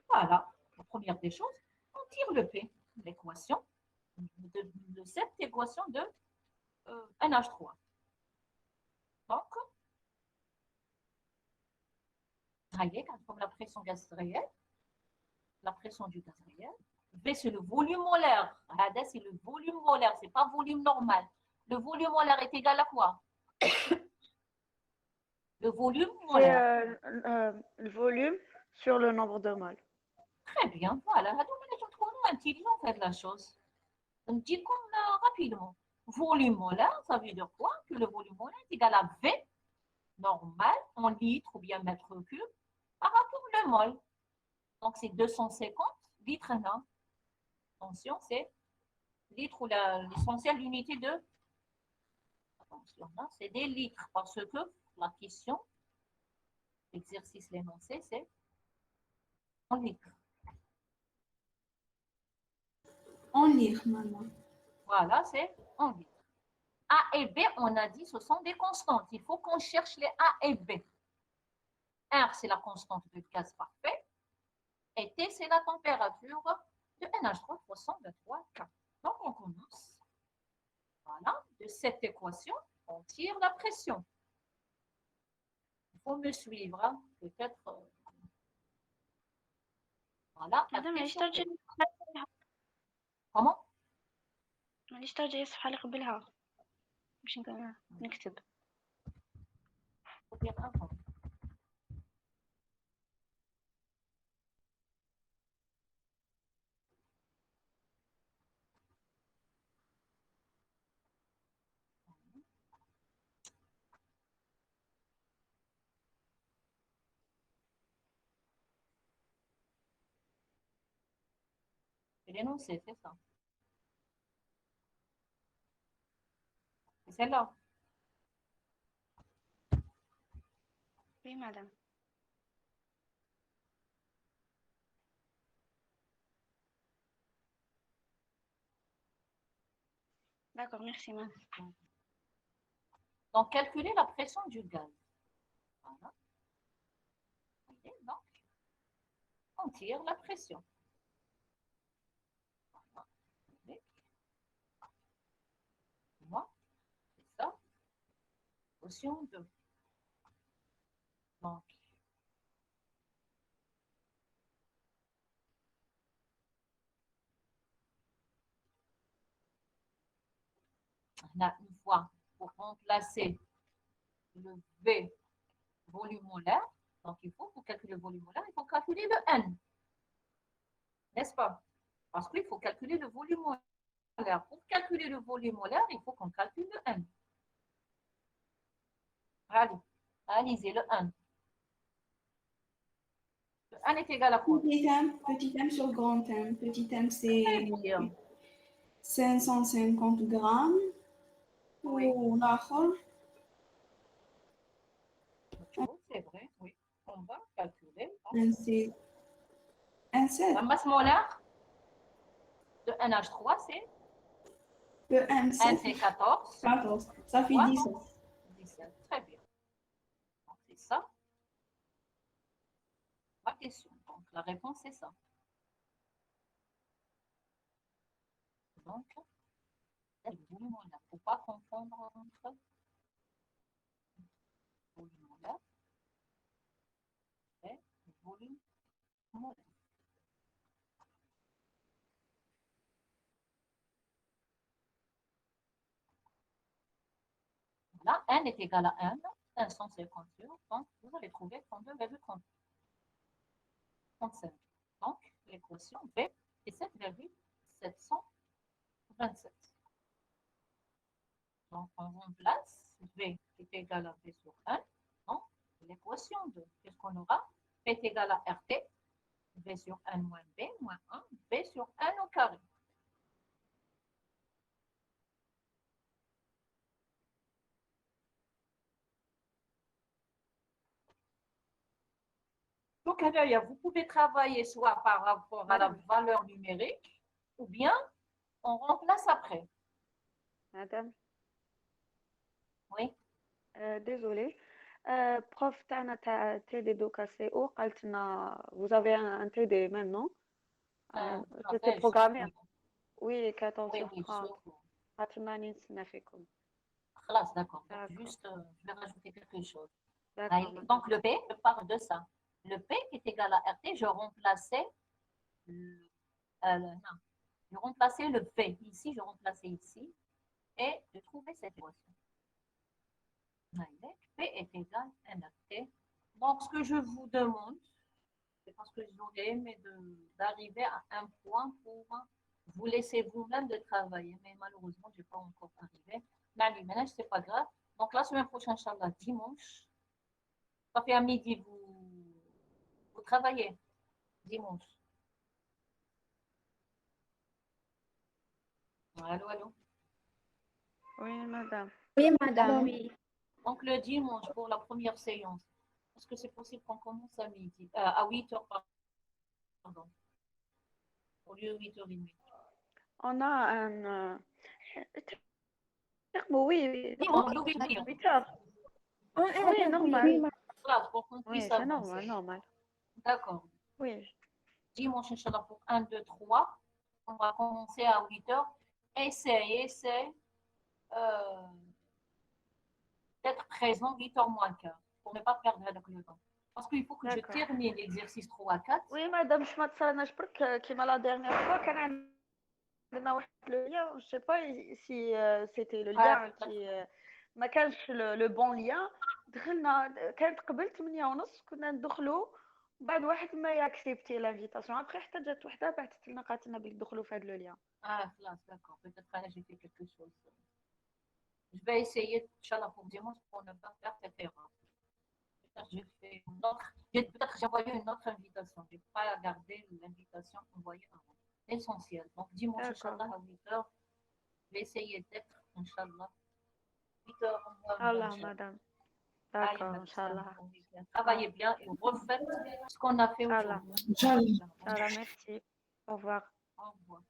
voilà, la première des choses, on tire le P, l'équation de cette équation de NH3. Donc, comme la pression gaz réelle, la pression du gaz réel, V c'est le volume molaire, c'est le volume molaire, ce n'est pas volume normal. Le volume molaire est égal à quoi? Le volume molaire. Le volume sur le nombre de moles. Très bien, voilà. Je trouve intelligent faire la chose. Donc, dis rapidement. Volume molaire, ça veut dire quoi? Que le volume molaire est égal à V normal en litres ou bien mètres cubes par rapport au mol. Donc, c'est 250 litres. Non? Attention, c'est litres ou l'essentiel d'unité de... Attention, c'est des litres parce que la question, l'exercice, l'énoncé, c'est en litres. En litres, maman. Voilà, c'est en litres. A et B, on a dit, ce sont des constantes. Il faut qu'on cherche les A et B. R, c'est la constante de gaz parfait. Et T, c'est la température de NH3 323 K. Donc, on commence. Voilà, de cette équation, on tire la pression. faut me suivre. Hein. Peut-être. Voilà. مدام علاش Attention. ترجعي الصفحة اللي قبلها؟ Comment? علاش ترجعي الصفحة اللي قبلها باش نكتب؟ Faut bien avant. C'est l'énoncé, c'est ça. C'est celle-là. Oui madame. D'accord, merci madame. Donc, calculer la pression du gaz. Voilà. Ok, donc, on tire la pression. Voilà. Ok. Moi, c'est ça. Option 2. Donc, on a une fois pour remplacer le V volume molaire. Donc, pour calculer le volume molaire, il faut calculer le N. N'est-ce pas? Parce qu'il faut calculer le volume molaire. Pour calculer le volume molaire, il faut qu'on calcule le N. Allez, analysez le N. Le N est égal à quoi? Petit m sur grand m. Petit m, c'est Très bien. 550 grammes. Oui. والآخر C'est vrai, oui. On va calculer. c'est un 7. La masse molaire de NH3, c'est Le M, N, 7. c'est 14. 14. Ça fait Ouais. 17. 17. Très bien. Donc, c'est ça. Ma question. Donc, la réponse, c'est ça. Donc, le volume molaire. Il ne faut pas confondre entre le volume molaire et le volume molaire. Là, N est égal à 1, 550 joules. Donc, vous allez trouver 32,35. Donc, l'équation B est 7,727. Donc, on remplace V est égal à V sur 1. Donc, l'équation de, qu'est-ce qu'on aura? V est égal à RT, V sur 1 moins B, moins 1, V sur 1 au carré. Donc, vous pouvez travailler soit par rapport à la valeur numérique, ou bien on remplace après. Madame, Oui. désolée. Prof تاعنا تاع TD دوكا CO قالت لنا vous avez un TD maintenant. C'était programmé. Oui, 14 Oui, sur oui, 30. surtout. قالت لنا راني نتسنى فيكم. Classe, d'accord. D'accord. Juste, je vais rajouter quelque chose. D'accord. Donc, le P, je parle de ça. Le P est égal à RT, je remplaçais non, je remplaçais le P ici, je remplaçais ici, et je trouvais cette équation. P est égal à RT. Donc, ce que je vous demande, c'est parce que j'aurais aimé d'arriver à un point pour vous laisser vous-même de travailler, mais malheureusement, je n'ai pas encore arrivé. Mais allez, maintenant, ce n'est pas grave. Donc, la semaine prochaine, Inch'Allah, dimanche, ça fait à midi, vous travaillez dimanche. Allô, allô. Oui, madame. Oui, madame, oui. Donc, le dimanche, pour la première séance, est-ce que c'est possible qu'on commence à midi, à 8h, pardon, au lieu de 8h30? On a un... Oui, Oui, on oublie de dire. 8 heures. Oui, normal. Voilà, pour qu'on Oui, puisse c'est avancer. normal. D'accord. Oui. Dimanche, Inch'Allah, pour 1, 2, 3, on va commencer à 8h. Essaye d'être présent 8h moins quart. pour ne pas perdre le temps. Parce qu'il faut que je D'accord. termine l'exercice 3 à 4. Oui, madame, je m'attends كيما la dernière fois كان عندنا واحد le lien, je sais pas si c'était le lien qui ما كانش le bon lien. دخلنا كانت قبل 8:30 كنا ندخلوا بعد واحد ما ياكسبتي l'invitation. Après حتى جات وحده بعثت لنا قالت لنا بلي تدخلوا في هذا le lien. Ah, classe, d'accord. Peut-être que j'ai fait quelque chose. Je vais essayer, Inch'Allah, pour dimanche, pour ne pas faire cette erreur. Peut-être j'ai fait une autre, peut-être j'ai envoyé une autre invitation. Je n'ai pas gardé l'invitation envoyée avant. Essentiel. Donc, dimanche, D'accord. Inch'Allah, à 8h, je vais essayer d'être, Inch'Allah, 8h au moins. Allah, madame. D'accord, Inch'Allah. Travaillez bien et refaites ce qu'on a fait Allah. aujourd'hui. Allah, merci. Au revoir. Au revoir.